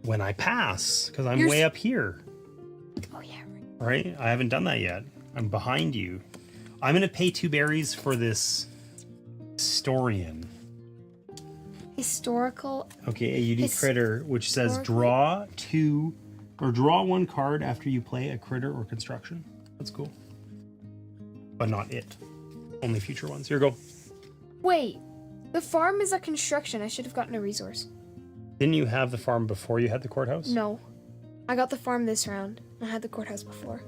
B: When I pass, because I'm way up here.
A: Oh, yeah.
B: Right? I haven't done that yet. I'm behind you. I'm going to pay 2 berries for this historian.
A: Historical.
B: Okay, a unique critter, which says draw 1 card after you play a critter or construction. That's cool. But not it. Only future ones. Here, go.
A: Wait, the farm is a construction. I should have gotten a resource.
B: Didn't you have the farm before you had the courthouse?
A: No. I got the farm this round. I had the courthouse before.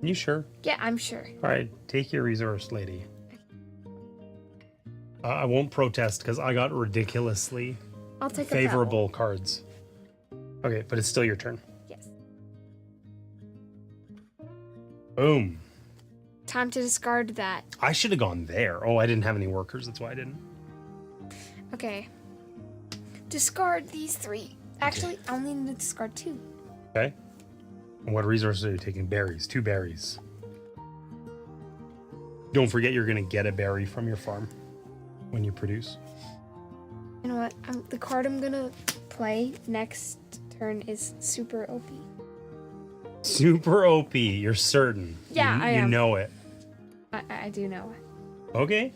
B: You sure?
A: Yeah, I'm sure.
B: All right, take your resource, lady. I won't protest because I got ridiculously
A: I'll take
B: favorable cards. Okay, but it's still your turn.
A: Yes.
B: Boom.
A: Time to discard that.
B: I should have gone there. Oh, I didn't have any workers. That's why I didn't.
A: Okay. Discard these 3. Actually, I only need to discard 2.
B: Okay. And what resources are you taking? Berries. 2 berries. Don't forget you're going to get a berry from your farm when you produce.
A: You know what? The card I'm gonna play next turn is super OP.
B: Super OP, you're certain.
A: Yeah, I am.
B: You know it.
A: I do know it.
B: Okay.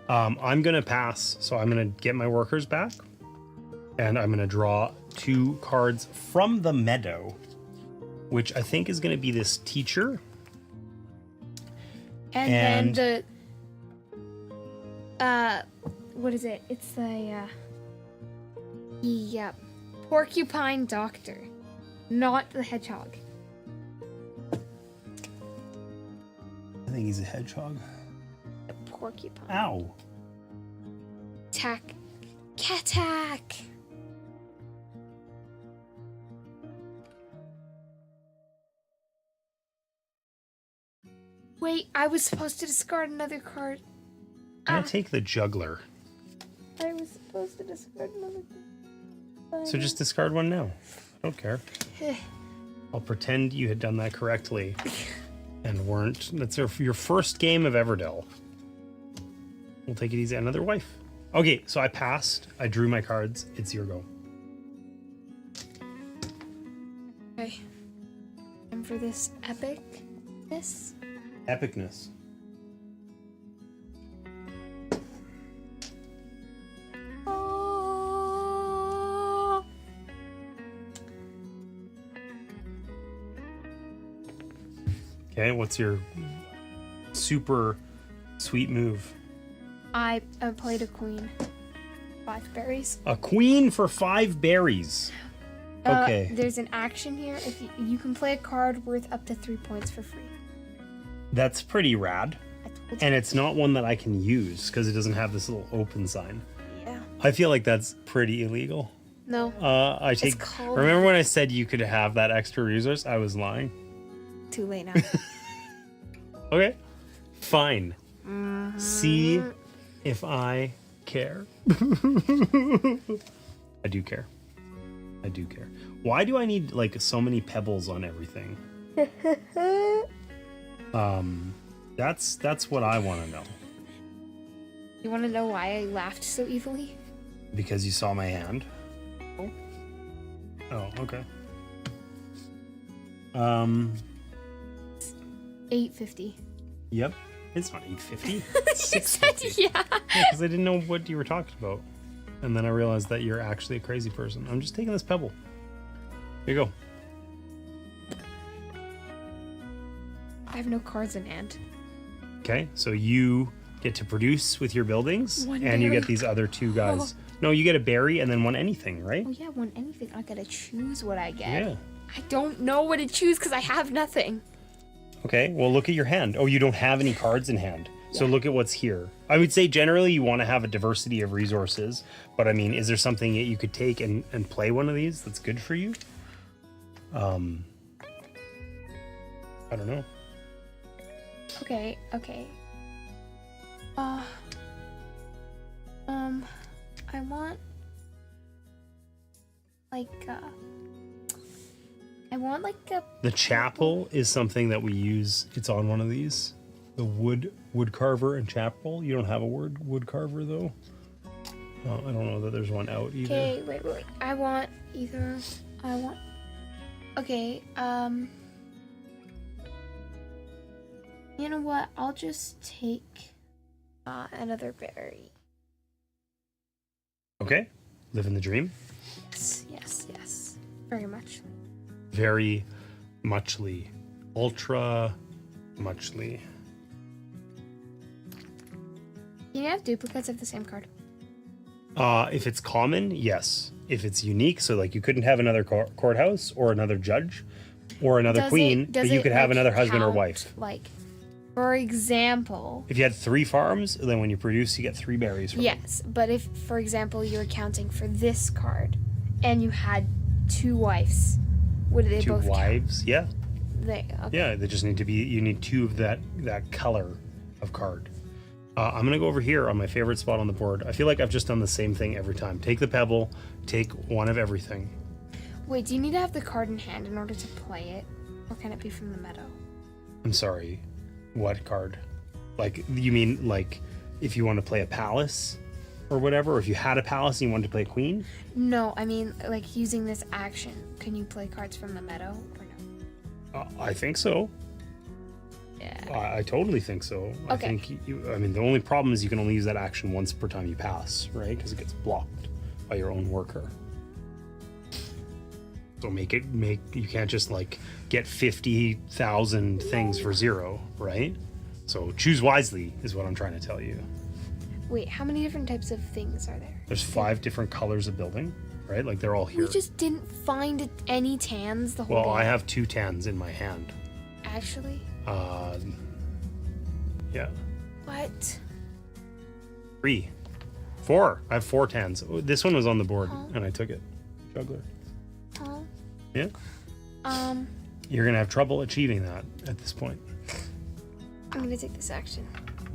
B: I'm going to pass, so I'm going to get my workers back. And I'm going to draw 2 cards from the meadow, which I think is going to be this teacher.
A: And then what is it? It's the porcupine doctor, not the hedgehog.
B: I think he's a hedgehog.
A: The porcupine.
B: Ow.
A: Cattack. Wait, I was supposed to discard another card.
B: I'm going to take the juggler.
A: I was supposed to discard another card.
B: So just discard one now. I don't care. I'll pretend you had done that correctly and weren't. That's your first game of Everdell. We'll take it easy. Another wife. Okay, so I passed. I drew my cards. It's your go.
A: Okay. And for this epicness.
B: Epicness.
A: Oh.
B: Okay, what's your super sweet move?
A: I played a queen. 5 berries.
B: A queen for 5 berries. Okay.
A: There's an action here. If you can play a card worth up to 3 points for free.
B: That's pretty rad. And it's not one that I can use because it doesn't have this little open sign.
A: Yeah.
B: I feel like that's pretty illegal.
A: No.
B: Remember when I said you could have that extra resource? I was lying.
A: Too late now.
B: Okay. Fine. See if I care. I do care. I do care. Why do I need like so many pebbles on everything? That's what I want to know.
A: You want to know why I laughed so evilly?
B: Because you saw my hand.
A: Oh.
B: Oh, okay.
A: 850.
B: Yep. It's not 850. It's 650.
A: Yeah.
B: Because I didn't know what you were talking about. And then I realized that you're actually a crazy person. I'm just taking this pebble. Here you go.
A: I have no cards in hand.
B: Okay, so you get to produce with your buildings,
A: One
B: and you
A: berry.
B: get these other 2 guys. No, you get a berry and then 1 anything, right?
A: Oh yeah, one anything. I gotta choose what I get.
B: Yeah.
A: I don't know what to choose because I have nothing.
B: Okay, well, look at your hand. Oh, you don't have any cards in hand. So
A: Yeah.
B: look at what's here. I would say generally you want to have a diversity of resources, but I mean, is there something that you could take and play one of these that's good for you? I don't know.
A: Okay. I want a
B: The chapel is something that we use. It's on one of these. The wood carver and chapel. You don't have a wood carver though. I don't know that there's one out either.
A: Okay, wait. Okay, you know what? I'll just take another berry.
B: Okay, living the dream.
A: Yes. Very much.
B: Very muchly. Ultra muchly.
A: Can you have duplicates of the same card?
B: If it's common, yes. If it's unique, so like you couldn't have another courthouse or another judge or another queen, but you could have another husband or wife.
A: Like, for example.
B: If you had 3 farms, then when you produce, you get 3 berries from it.
A: Yes, but if, for example, you're accounting for this card and you had 2 wives, would they
B: 2
A: both
B: wives, yeah.
A: count? Okay.
B: Yeah, they just need to be, you need 2 of that color of card. I'm going to go over here on my favorite spot on the board. I feel like I've just done the same thing every time. Take the pebble, take 1 of everything.
A: Wait, do you need to have the card in hand in order to play it? Or can it be from the meadow?
B: I'm sorry, what card? Like, you mean like if you want to play a palace or whatever, or if you had a palace and you wanted to play a queen?
A: No, I mean like using this action. Can you play cards from the meadow or no?
B: I think so.
A: Yeah.
B: I totally think so.
A: Okay.
B: I think I mean, the only problem is you can only use that action once per time you pass, right? Because it gets blocked by your own worker. So you can't just like get 50,000 things for 0, right? So choose wisely is what I'm trying to tell you.
A: Wait, how many different types of things are there?
B: There's 5 different colors of building, right? Like they're all here.
A: We just didn't find any tans the whole
B: Well,
A: game.
B: I have 2 tans in my hand.
A: Actually?
B: Yeah.
A: What?
B: 3. 4. I have 4 tans. This one was on the board and I took it. Juggler.
A: Huh?
B: Yeah. You're gonna have trouble achieving that at this point.
A: I'm gonna take this action.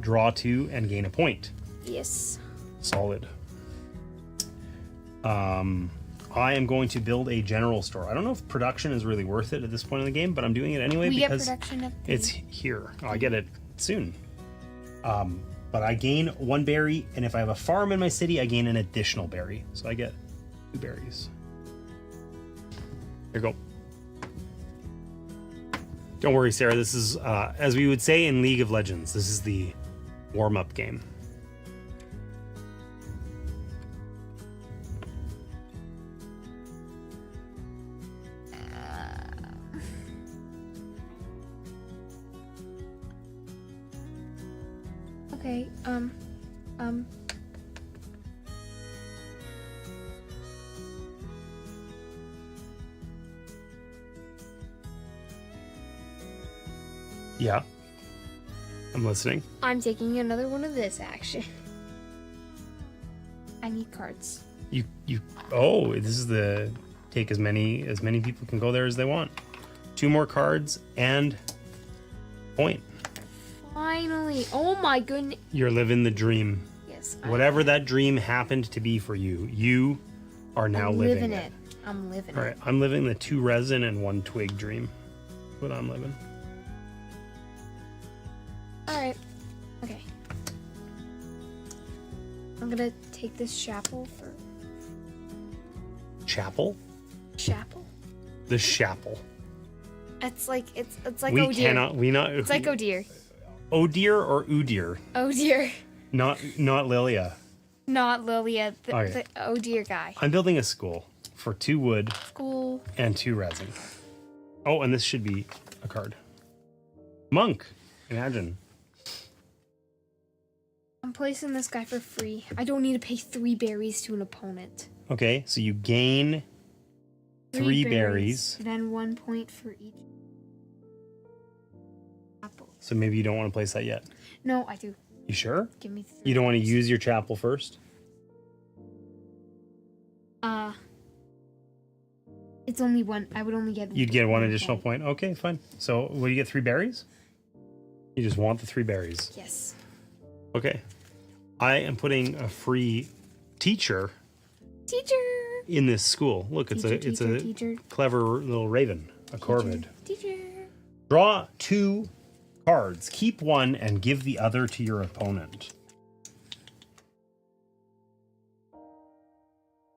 B: Draw 2 and gain a point.
A: Yes.
B: Solid. I am going to build a general store. I don't know if production is really worth it at this point in the game, but I'm doing it anyway
A: We get
B: because
A: production of
B: it's here. I get it soon. But I gain 1 berry, and if I have a farm in my city, I gain an additional berry. So I get 2 berries. Here you go. Don't worry, Sarah. This is, as we would say in League of Legends, this is the warm-up game.
A: Okay,
B: Yeah. I'm listening.
A: I'm taking another one of this action. I need cards.
B: Oh, this is the take as many people can go there as they want. 2 more cards and point.
A: Finally. Oh my goodness.
B: You're living the dream.
A: Yes.
B: Whatever that dream happened to be for you, you are now
A: I'm
B: living it.
A: I'm living
B: All right, I'm living the 2 resin and 1 twig dream. That's what I'm living.
A: Alright. Okay. I'm gonna take this chapel for
B: Chapel?
A: chapel.
B: The chapel.
A: It's like like
B: We
A: oh dear.
B: It's
A: like oh dear.
B: Oh dear or ooh dear?
A: Oh dear.
B: Not Lilia.
A: Not Lilia,
B: Okay.
A: the oh dear guy.
B: I'm building a school for 2 wood
A: School.
B: and 2 resin. Oh, and this should be a card. Monk. Imagine.
A: I'm placing this guy for free. I don't need to pay 3 berries to an opponent.
B: Okay, so you gain 3 berries.
A: Then 1 point for each apple.
B: So maybe you don't want to place that yet.
A: No, I do.
B: You sure?
A: Give me 3.
B: You don't want to use your chapel first?
A: It's only 1. I would only get.
B: You'd get 1 additional point. Okay, fine. So will you get 3 berries? You just want the 3 berries.
A: Yes.
B: Okay. I am putting a free teacher
A: Teacher.
B: in this school. Look, it's a
A: teacher.
B: clever little raven, a corvid.
A: Teacher.
B: Draw 2 cards. Keep 1 and give the other to your opponent.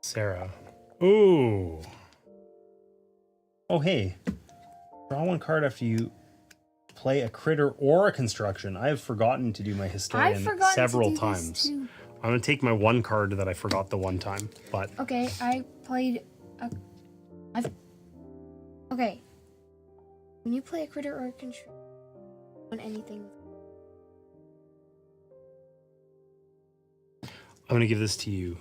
B: Sarah. Ooh. Oh, hey. Draw 1 card after you play a critter or a construction. I have forgotten to do my historian several times. I'm going to take my 1 card that I forgot the one time, but...
A: Okay, I played Okay. When you play a critter or a construction on anything...
B: I'm going to give this to you.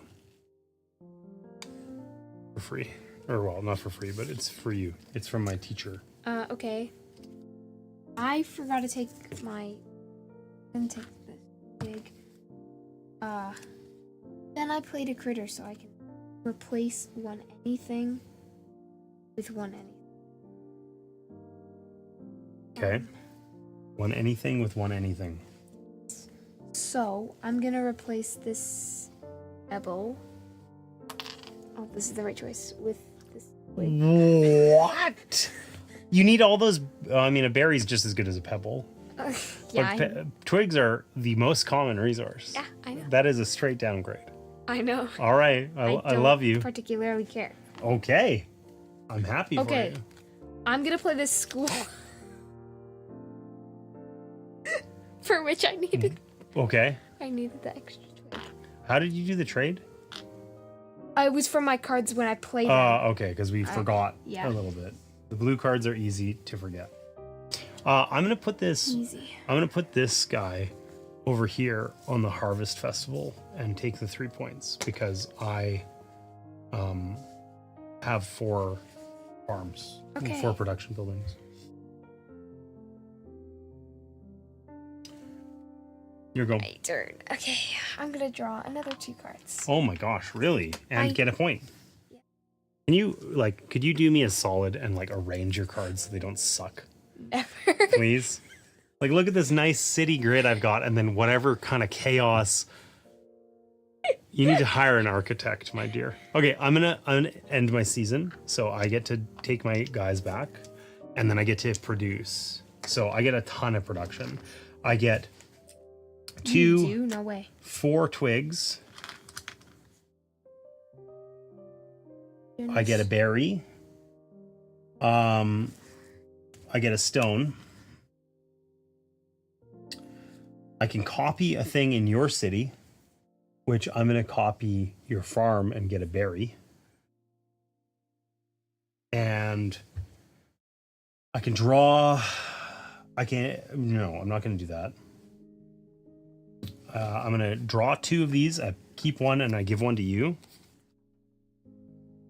B: For free. Or, well, not for free, but it's for you. It's from my teacher.
A: Okay. I forgot to take my... I'm gonna take this big. Then I played a critter, so I can replace 1 anything with 1 anything.
B: Okay. 1 anything with 1 anything.
A: So, I'm gonna replace this pebble. Oh, this is the right choice. With this twig.
B: What? You need all those... I mean, a berry's just as good as a pebble.
A: Yeah,
B: But twigs are the most common resource.
A: yeah, I know.
B: That is a straight downgrade.
A: I know.
B: All right. I
A: don't
B: love you.
A: particularly care.
B: Okay. I'm happy for
A: Okay.
B: you.
A: I'm gonna play this school. For which I needed
B: Okay.
A: the extra twig.
B: How did you do the trade?
A: It was from my cards when I played them.
B: Okay, because we forgot
A: yeah.
B: a little bit. The blue cards are easy to forget. I'm gonna put this.
A: Easy.
B: I'm gonna put this guy over here on the Harvest Festival and take the 3 points because I have 4 farms,
A: Okay.
B: 4 production buildings. You're going.
A: My turn. Okay, I'm gonna draw another 2 cards.
B: Oh my gosh, really? And get a point.
A: Yeah.
B: Can you could you do me a solid and arrange your cards so they don't suck?
A: Never.
B: Please. Look at this nice city grid I've got, and then whatever kind of chaos. You need to hire an architect, my dear. Okay, I'm gonna end my season, so I get to take my guys back, and then I get to produce. So I get a ton of production. I get
A: You do? No way.
B: 4 twigs. I get a berry. I get a stone. I can copy a thing in your city, which I'm going to copy your farm and get a berry. And I can draw. No, I'm not going to do that. I'm going to draw 2 of these. I keep one and I give one to you.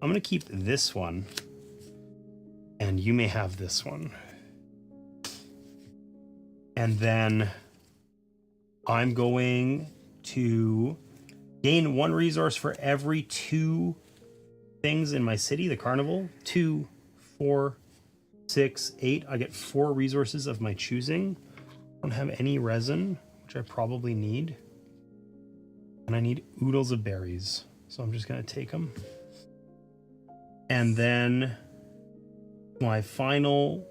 B: I'm going to keep this one. And you may have this one. And then I'm going to gain 1 resource for every 2 things in my city, the carnival. 2, 4, 6, 8. I get 4 resources of my choosing. I don't have any resin, which I probably need. And I need oodles of berries. So I'm just going to take them. And then my final,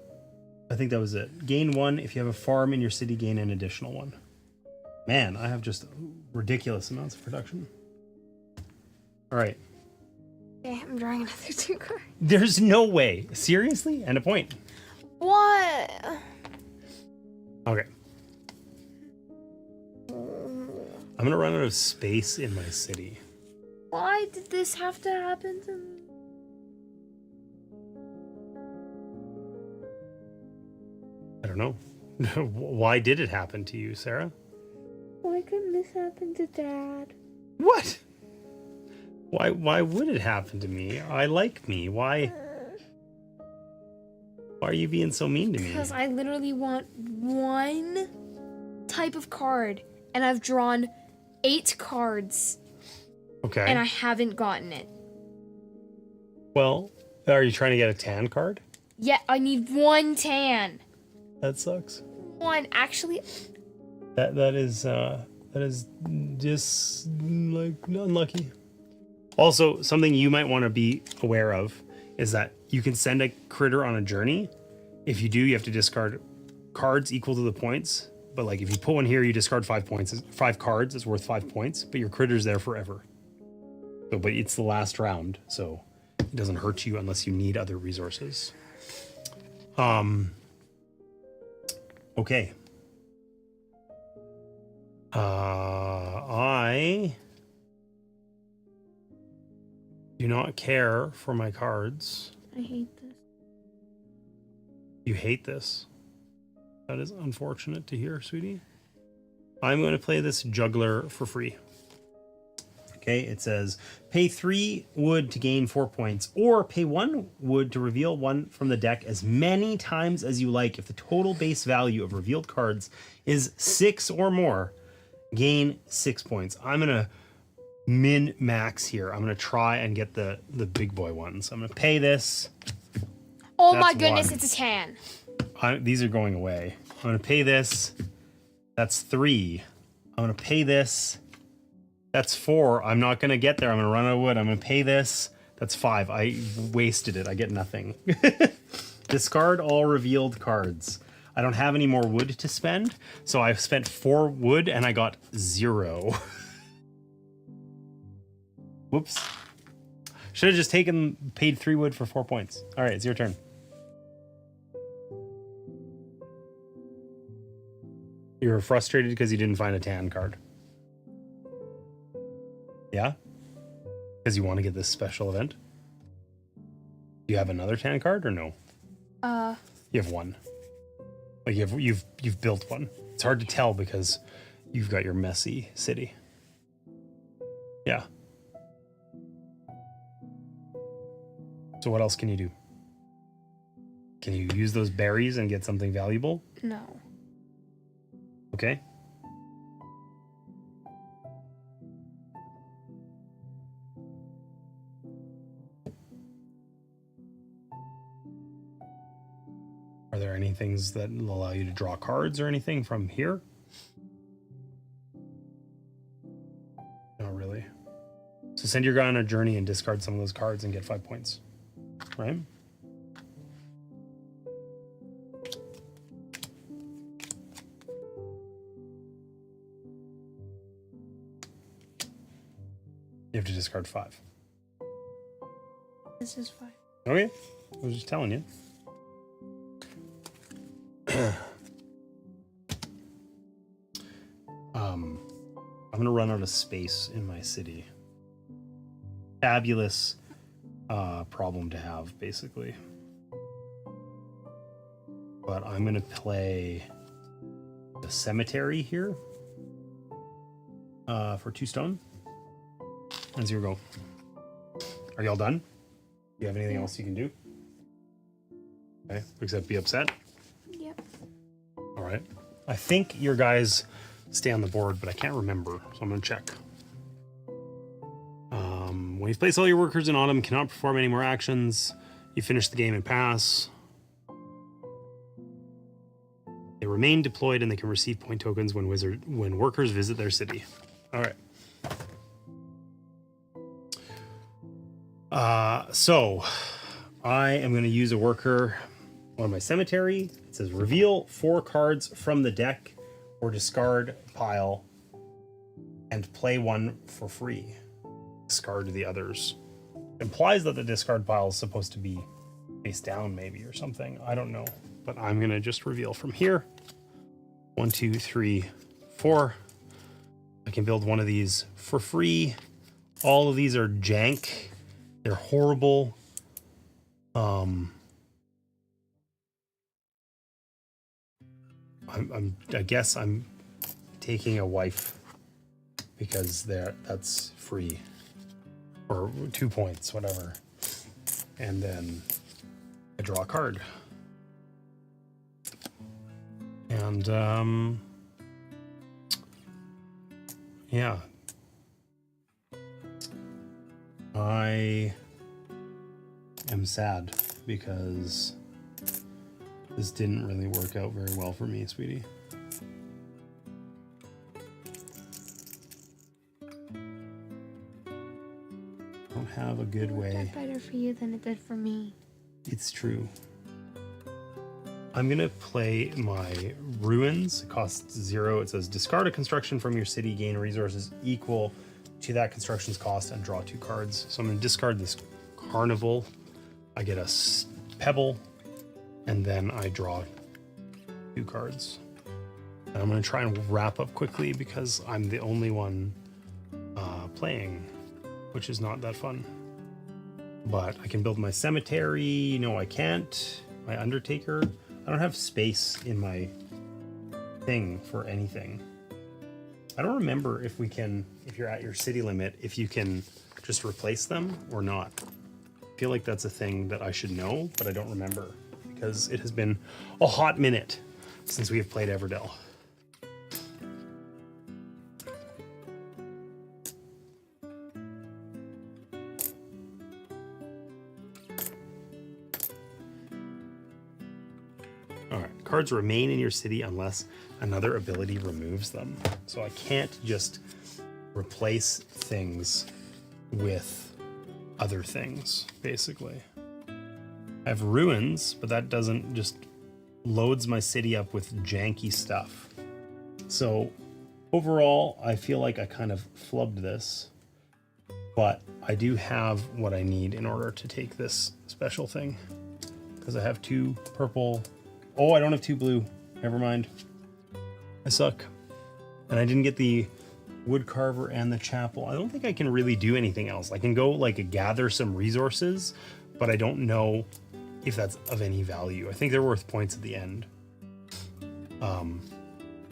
B: I think that was it. Gain 1. If you have a farm in your city, gain an additional 1. Man, I have just ridiculous amounts of production. All right.
A: Okay, I'm drawing another 2 cards.
B: There's no way. Seriously? And a point.
A: What?
B: Okay. I'm gonna run out of space in my city.
A: Why did this have to happen to me?
B: I don't know. Why did it happen to you, Sarah?
A: Why couldn't this happen to Dad?
B: What? Why would it happen to me? I like me. Why are you being so mean to me?
A: Because I literally want 1 type of card, and I've drawn 8 cards,
B: Okay.
A: and I haven't gotten it.
B: Well, are you trying to get a tan card?
A: Yeah, I need 1 tan.
B: That sucks.
A: 1, actually.
B: That is just unlucky. Also, something you might want to be aware of is that you can send a critter on a journey. If you do, you have to discard cards equal to the points. But if you put one here, you discard 5 points. 5 cards, it's worth 5 points, but your critter's there forever. So, but it's the last round, so it doesn't hurt you unless you need other resources. Okay. I do not care for my cards.
A: I hate this.
B: You hate this. That is unfortunate to hear, sweetie. I'm going to play this juggler for free. Okay, it says pay 3 wood to gain 4 points, or pay 1 wood to reveal 1 from the deck as many times as you like. If the total base value of revealed cards is 6 or more, gain 6 points. I'm gonna min max here. I'm gonna try and get the big boy ones. I'm gonna pay this.
A: Oh my
B: That's
A: goodness,
B: 1.
A: it's a tan.
B: These are going away. I'm gonna pay this. That's 3. I'm gonna pay this. That's 4. I'm not gonna get there. I'm gonna run out of wood. I'm gonna pay this. That's 5. I wasted it. I get nothing. Discard all revealed cards. I don't have any more wood to spend, so I've spent 4 wood and I got 0. Whoops. Should have just paid 3 wood for 4 points. All right, it's your turn. You were frustrated because you didn't find a tan card. Yeah? Because you want to get this special event? Do you have another tan card or no? You have one. Like you've built one. It's hard to tell because you've got your messy city. Yeah. So what else can you do? Can you use those berries and get something valuable?
A: No.
B: Okay. Are there any things that will allow you to draw cards or anything from here? Not really. So send your guy on a journey and discard some of those cards and get 5 points. Right? You have to discard 5.
A: This is fine.
B: Okay. I was just telling you. I'm gonna run out of space in my city. Fabulous problem to have, basically. But I'm gonna play the cemetery here for 2 stone. And 0 go. Are y'all done? Do you have anything else you can do? Okay, except be upset.
A: Yep.
B: All right. I think your guys stay on the board, but I can't remember, so I'm going to check. When you place all your workers in autumn, cannot perform any more actions. You finish the game and pass. They remain deployed and they can receive point tokens when workers visit their city. All right. So I am going to use a worker on my cemetery. It says reveal 4 cards from the deck or discard pile and play 1 for free. Discard the others. Implies that the discard pile is supposed to be face down maybe or something. I don't know, but I'm going to just reveal from here. 1, 2, 3, 4. I can build one of these for free. All of these are jank. They're horrible. I guess I'm taking a wife because that's free or 2 points, whatever. And then I draw a card. And yeah. I am sad because this didn't really work out very well for me, sweetie. I don't have a good way.
A: It worked out better for you than it did for me.
B: It's true. I'm gonna play my ruins. It costs 0. It says discard a construction from your city, gain resources equal to that construction's cost, and draw 2 cards. So I'm gonna discard this carnival. I get a pebble, and then I draw 2 cards. And I'm gonna try and wrap up quickly because I'm the only one playing, which is not that fun. But I can build my cemetery. No, I can't. My undertaker. I don't have space in my thing for anything. I don't remember if you're at your city limit, if you can just replace them or not. I feel like that's a thing that I should know, but I don't remember because it has been a hot minute since we have played Everdell. Cards remain in your city unless another ability removes them. So I can't just replace things with other things, basically. I have ruins, but that doesn't just loads my city up with janky stuff. So overall, I feel like I kind of flubbed this, but I do have what I need in order to take this special thing, because I have 2 purple. Oh, I don't have 2 blue. Never mind. I suck. And I didn't get the wood carver and the chapel. I don't think I can really do anything else. I can go like gather some resources, but I don't know if that's of any value. I think they're worth points at the end.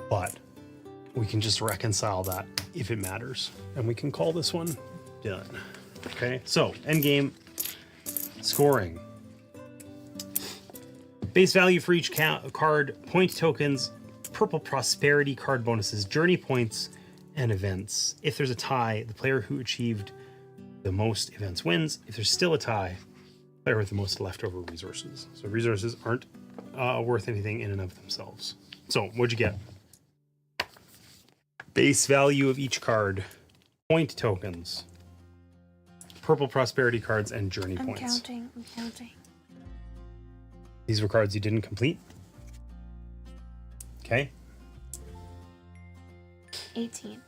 B: But we can just reconcile that if it matters. And we can call this one done. Okay, so end game scoring. Base value for each card, point tokens, purple prosperity card bonuses, journey points, and events. If there's a tie, the player who achieved the most events wins. If there's still a tie, player with the most leftover resources. So resources aren't worth anything in and of themselves. So what'd you get? Base value of each card, point tokens, purple prosperity cards, and journey points.
A: I'm counting.
B: These were cards you didn't complete. Okay.
A: 18.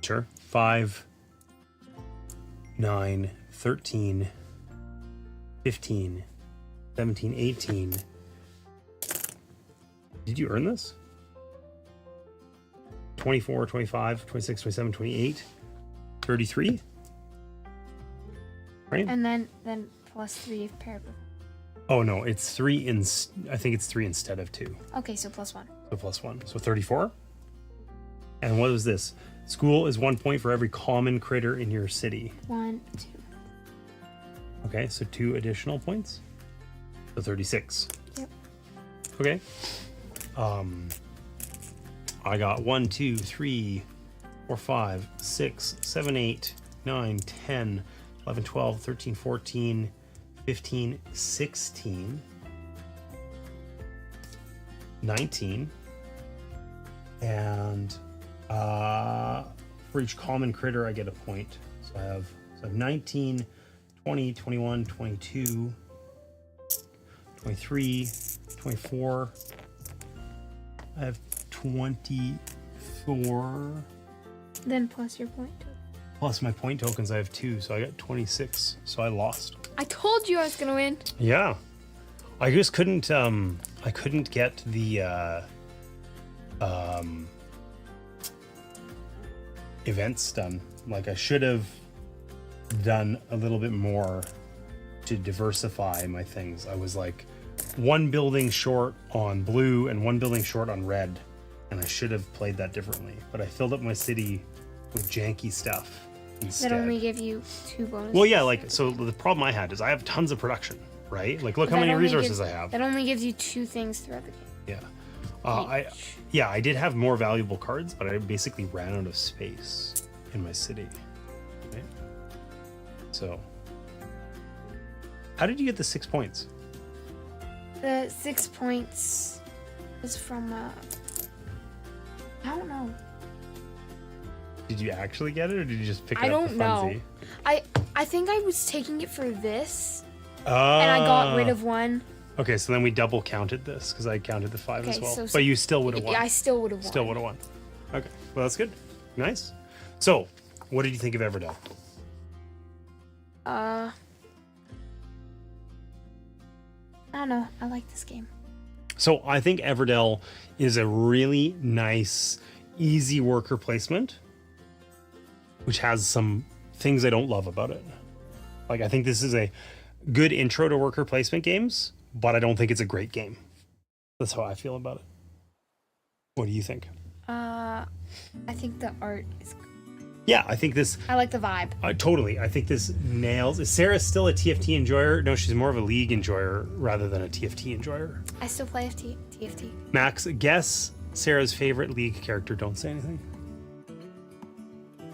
B: Sure. 5, 9, 13, 15, 17, 18. Did you earn this? 24, 25, 26, 27, 28, 33? Right?
A: And then plus 3 if paired with.
B: Oh no, it's 3 in. I think it's 3 instead of 2.
A: Okay, so plus 1.
B: So plus 1. So 34. And what was this? School is 1 point for every common critter in your city.
A: 1, 2.
B: Okay, so 2 additional points. So 36.
A: Yep.
B: Okay. I got 1, 2, 3, 4, 5, 6, 7, 8, 9, 10, 11, 12, 13, 14, 15, 16, 19, and for each common critter I get a point. So I have 19, 20, 21, 22, 23, 24. I have 24.
A: Then plus your point.
B: Plus my point tokens, I have 2, so I got 26. So I lost.
A: I told you I was gonna win.
B: Yeah, I just couldn't. I couldn't get the events done. Like I should have done a little bit more to diversify my things. I was like 1 building short on blue and 1 building short on red, and I should have played that differently. But I filled up my city with janky stuff instead.
A: That only give you 2 bonuses.
B: Well, yeah, like, so the problem I had is I have tons of production, right? Like, look how many resources I have.
A: That only gives you 2 things throughout the game.
B: Yeah. I did have more valuable cards, but I basically ran out of space in my city. Right? So, how did you get the 6 points?
A: The 6 points was from, I don't know.
B: Did you actually get it, or did you just pick it
A: I
B: up for
A: don't know.
B: funsies?
A: I think I was taking it for this, and I got rid of 1.
B: Okay, so then we double counted this, because I counted the 5 as
A: Okay,
B: well.
A: so-
B: But you still would have won.
A: Yeah, I still would have won.
B: Still would have won. Okay, well, that's good. Nice. So, what did you think of Everdell?
A: I don't know. I like this game.
B: So I think Everdell is a really nice, easy worker placement, which has some things I don't love about it. Like, I think this is a good intro to worker placement games, but I don't think it's a great game. That's how I feel about it. What do you think?
A: I think the art is.
B: Yeah, I think this.
A: I like the vibe.
B: Totally. I think this nails. Is Sarah still a TFT enjoyer? No, she's more of a League enjoyer rather than a TFT enjoyer.
A: I still play TFT.
B: Max, guess Sarah's favorite League character. Don't say anything.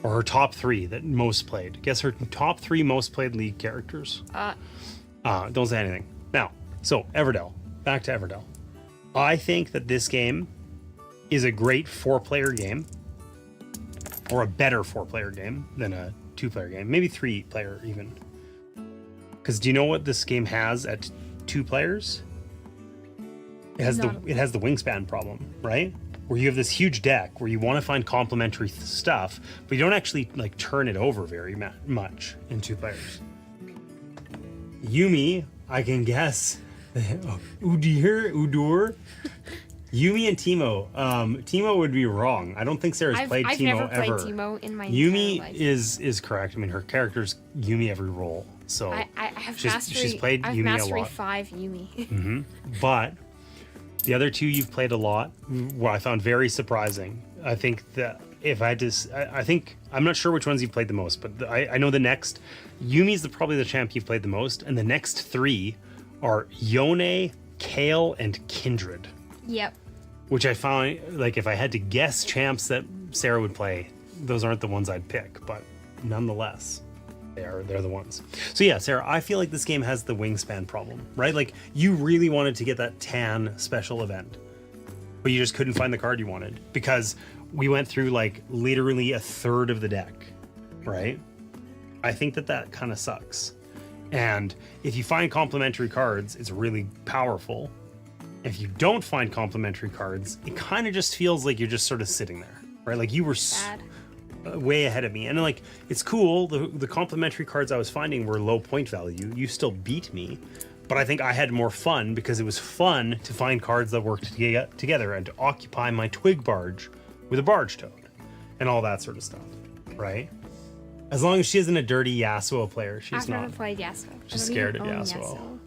B: Or her top 3 that most played. Guess her top 3 most played League characters. Don't say anything. Now, so Everdell. Back to Everdell. I think that this game is a great 4-player game. Or a better 4-player game than a 2-player game. Maybe 3-player even. Because do you know what this game has at 2 players? It has the wingspan problem, right? Where you have this huge deck where you want to find complementary stuff, but you don't actually like turn it over very much in 2 players. Yumi, I can guess. Udur. Yumi and Teemo. Teemo would be wrong. I don't think Sarah's played Teemo ever.
A: I've never played Teemo in my
B: Yumi
A: entire life.
B: is correct. I mean, her character's Yumi every role. So
A: I have
B: she's played Yumi
A: mastery
B: a lot.
A: 5 Yumi.
B: Mm-hmm. But the other 2 you've played a lot, what I found very surprising. I think that if I had to, I think, I'm not sure which ones you've played the most, but I know the next, Yumi's probably the champ you've played the most, and the next 3 are Yone, Kale, and Kindred.
A: Yep.
B: Which I found, like, if I had to guess champs that Sarah would play, those aren't the ones I'd pick, but nonetheless, they're the ones. So yeah, Sarah, I feel like this game has the wingspan problem, right? Like, you really wanted to get that Dann special event, but you just couldn't find the card you wanted because we went through, like, literally a third of the deck, right? I think that kind of sucks. And if you find complementary cards, it's really powerful. If you don't find complementary cards, it kind of just feels like you're just sort of sitting there, right? Like you were way ahead of me. And like, it's cool. The complementary cards I was finding were low point value. You still beat me, but I think I had more fun because it was fun to find cards that worked together and to occupy my twig barge with a barge toad and all that sort of stuff, right? As long as she isn't a dirty Yasuo player, she's not.
A: I've never played Yasuo.
B: She's scared of Yasuo.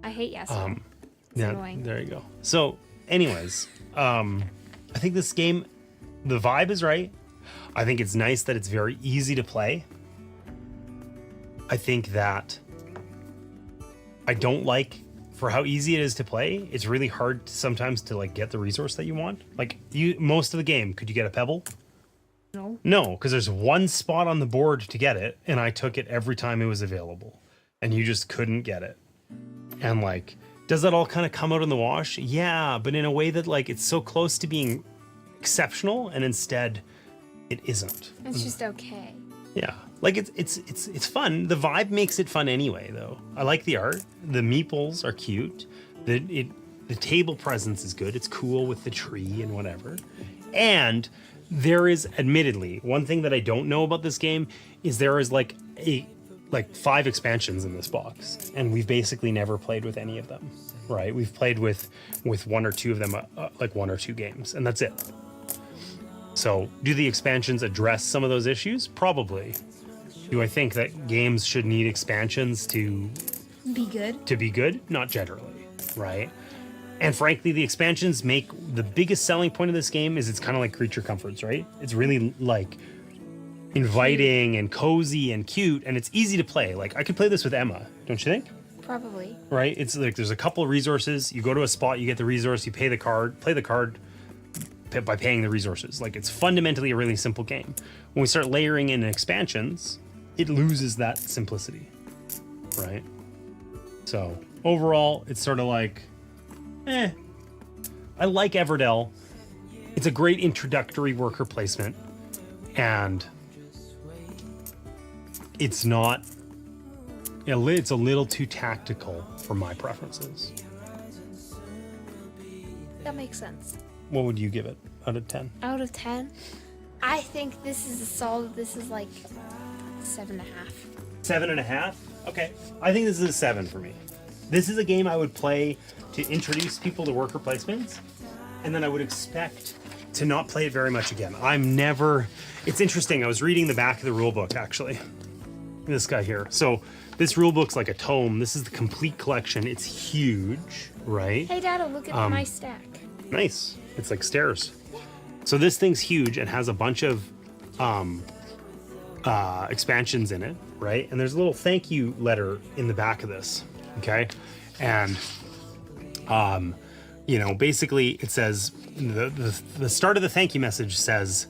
A: I hate Yasuo.
B: Yeah,
A: annoying.
B: There you go. So, anyways, I think this game, the vibe is right. I think it's nice that it's very easy to play. I think that I don't like, for how easy it is to play, it's really hard sometimes to like get the resource that you want. Like most of the game, could you get a pebble? No, because there's one spot on the board to get it, and I took it every time it was available, and you just couldn't get it. And like, does that all kind of come out in the wash? Yeah, but in a way that like it's so close to being exceptional, and instead it isn't.
A: It's just okay.
B: Yeah, like it's fun. The vibe makes it fun anyway, though. I like the art. The meeples are cute. The table presence is good. It's cool with the tree and whatever. And there is, admittedly, one thing that I don't know about this game is there is like 5 expansions in this box, and we've basically never played with any of them, right? We've played with 1 or 2 of them, like 1 or 2 games, and that's it. So do the expansions address some of those issues? Probably. Do I think that games should need expansions to
A: be good?
B: To be good? Not generally, right? And frankly, the expansions make the biggest selling point of this game is it's kind of like Creature Comforts, right? It's really like inviting and cozy and cute, and it's easy to play. Like I could play this with Emma, don't you think?
A: Probably.
B: Right? It's like there's a couple of resources. You go to a spot, you get the resource, you play the card by paying the resources. Like it's fundamentally a really simple game. When we start layering in expansions, it loses that simplicity, right? So overall, it's sort of like, I like Everdell. It's a great introductory worker placement, and it's not, it's a little too tactical for my preferences.
A: That makes sense.
B: What would you give it out of 10?
A: Out of 10? I think this is a solid, this is like 7.5.
B: 7.5? Okay. I think this is a 7 for me. This is a game I would play to introduce people to worker placements, and then I would expect to not play it very much again. It's interesting, I was reading the back of the rulebook, actually. This guy here. So this rulebook's like a tome. This is the complete collection. It's huge, right?
A: Hey, Dad, look at my stack.
B: Nice. It's like stairs. So this thing's huge and has a bunch of expansions in it, right? And there's a little thank you letter in the back of this, okay? And basically it says the start of the thank you message says,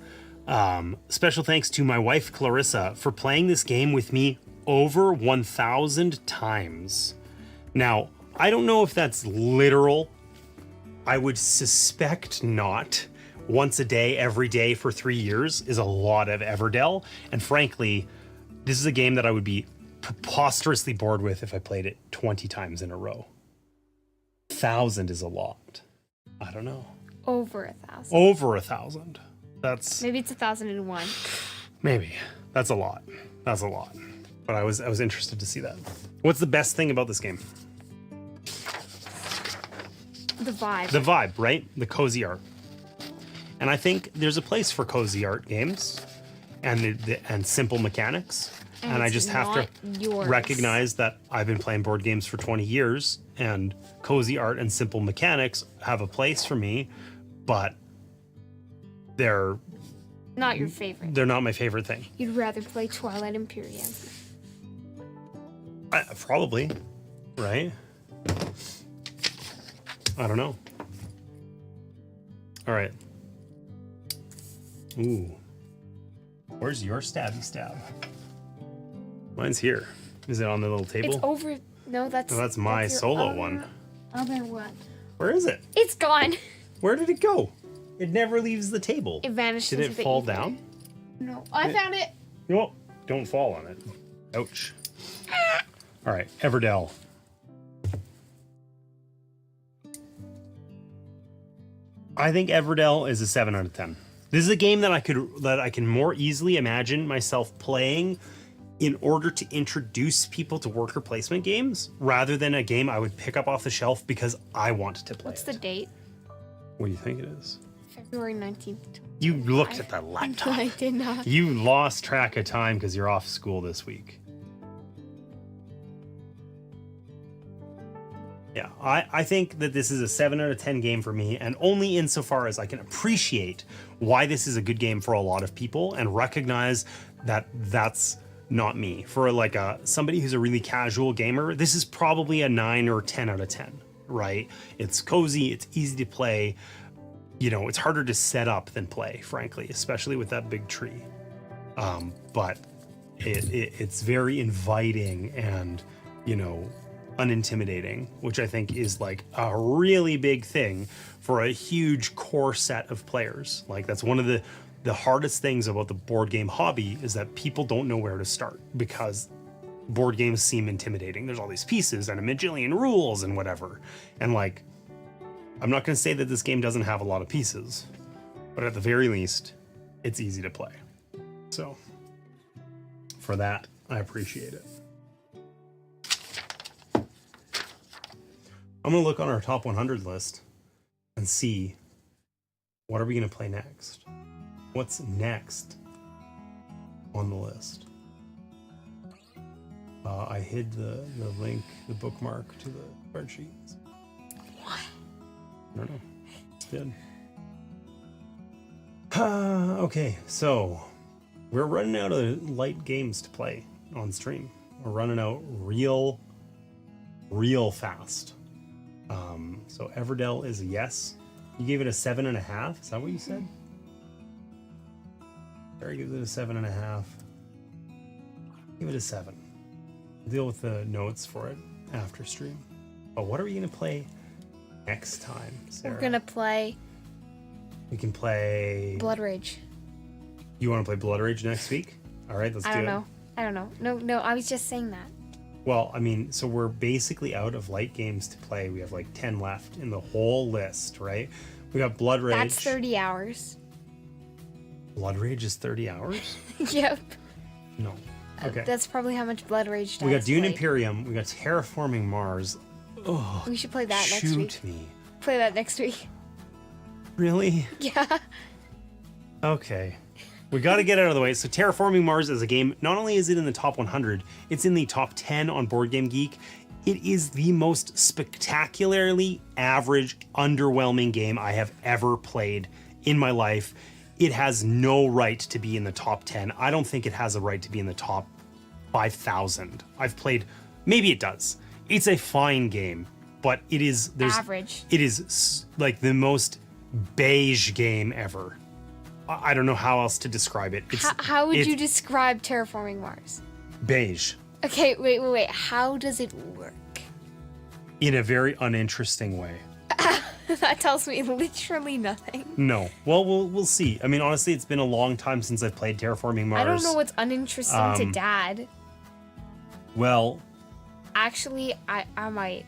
B: special thanks to my wife Clarissa for playing this game with me over 1,000 times. Now, I don't know if that's literal. I would suspect not. Once a day, every day for 3 years is a lot of Everdell. And frankly, this is a game that I would be preposterously bored with if I played it 20 times in a row. 1,000 is a lot. I don't know.
A: Over 1,000.
B: Over 1,000. That's
A: Maybe it's 1,001.
B: maybe. That's a lot. That's a lot. But I was interested to see that. What's the best thing about this game?
A: The vibe.
B: The vibe, right? The cozy art. And I think there's a place for cozy art games and simple mechanics. And I
A: it's
B: just have to
A: not yours.
B: recognize that I've been playing board games for 20 years and cozy art and simple mechanics have a place for me, but they're
A: Not your favorite.
B: not my favorite thing.
A: You'd rather play Twilight Imperium.
B: Probably, right? I don't know. All right. Ooh. Where's your stabby stab? Mine's here. Is it on the little table?
A: It's over. No, that's.
B: No, that's my
A: your
B: solo
A: other-
B: one.
A: Other one.
B: Where is it?
A: It's gone.
B: Where did it go? It never leaves the table.
A: It vanished.
B: Did
A: into
B: it
A: the
B: fall
A: ether.
B: down?
A: No, I found it.
B: No, don't fall on it. Ouch. All right, Everdell. I think Everdell is a 7 out of 10. This is a game that I can more easily imagine myself playing in order to introduce people to worker placement games rather than a game I would pick up off the shelf because I want to play
A: What's
B: it.
A: the date?
B: What do you think it is?
A: February 19th.
B: You looked at that laptop.
A: I did not.
B: You lost track of time because you're off school this week. Yeah, I think that this is a 7 out of 10 game for me, and only insofar as I can appreciate why this is a good game for a lot of people and recognize that that's not me. For like somebody who's a really casual gamer, this is probably a 9 or 10 out of 10, right? It's cozy, it's easy to play. You know, it's harder to set up than play, frankly, especially with that big tree. But it's very inviting and, you know, unintimidating, which I think is like a really big thing for a huge core set of players. Like that's one of the hardest things about the board game hobby is that people don't know where to start because board games seem intimidating. There's all these pieces and a majillion rules and whatever. And like, I'm not going to say that this game doesn't have a lot of pieces, but at the very least, it's easy to play. So for that, I appreciate it. I'm going to look on our top 100 list and see what are we going to play next. What's next on the list? I hid the link, the bookmark to the spreadsheet.
A: What?
B: I don't know. It's good. Okay, so we're running out of light games to play on stream. We're running out real fast. So Everdell is a yes. You gave it a 7.5. Is that what you said? Barry gives it a 7.5. Give it a 7. Deal with the notes for it after stream. But what are we gonna play next time, Sarah?
A: We're gonna play
B: We can play
A: Blood Rage.
B: You want to play Blood Rage next week? All right, let's do it.
A: I don't know. No, I was just saying that.
B: Well, I mean, so we're basically out of light games to play. We have like 10 left in the whole list, right? We got Blood Rage.
A: That's 30 hours.
B: Blood Rage is 30 hours?
A: Yep.
B: No. Okay.
A: That's probably how much Blood Rage does.
B: We got Dune
A: play.
B: Imperium. We got Terraforming Mars. Oh,
A: We should play that next
B: shoot
A: week.
B: me.
A: Play that next week.
B: Really?
A: Yeah.
B: Okay. We got to get out of the way. So Terraforming Mars is a game, not only is it in the top 100, it's in the top 10 on Board Game Geek. It is the most spectacularly average, underwhelming game I have ever played in my life. It has no right to be in the top 10. I don't think it has a right to be in the top 5,000. I've played, maybe it does. It's a fine game, but it is,
A: Average.
B: It is like the most beige game ever. I don't know how else to describe it.
A: How would you describe Terraforming Mars?
B: Beige.
A: Okay, wait. How does it work?
B: In a very uninteresting way.
A: That tells me literally nothing.
B: No. Well, we'll see. I mean, honestly, it's been a long time since I've played Terraforming Mars.
A: I don't know what's uninteresting to Dad.
B: Well,
A: Actually, I might.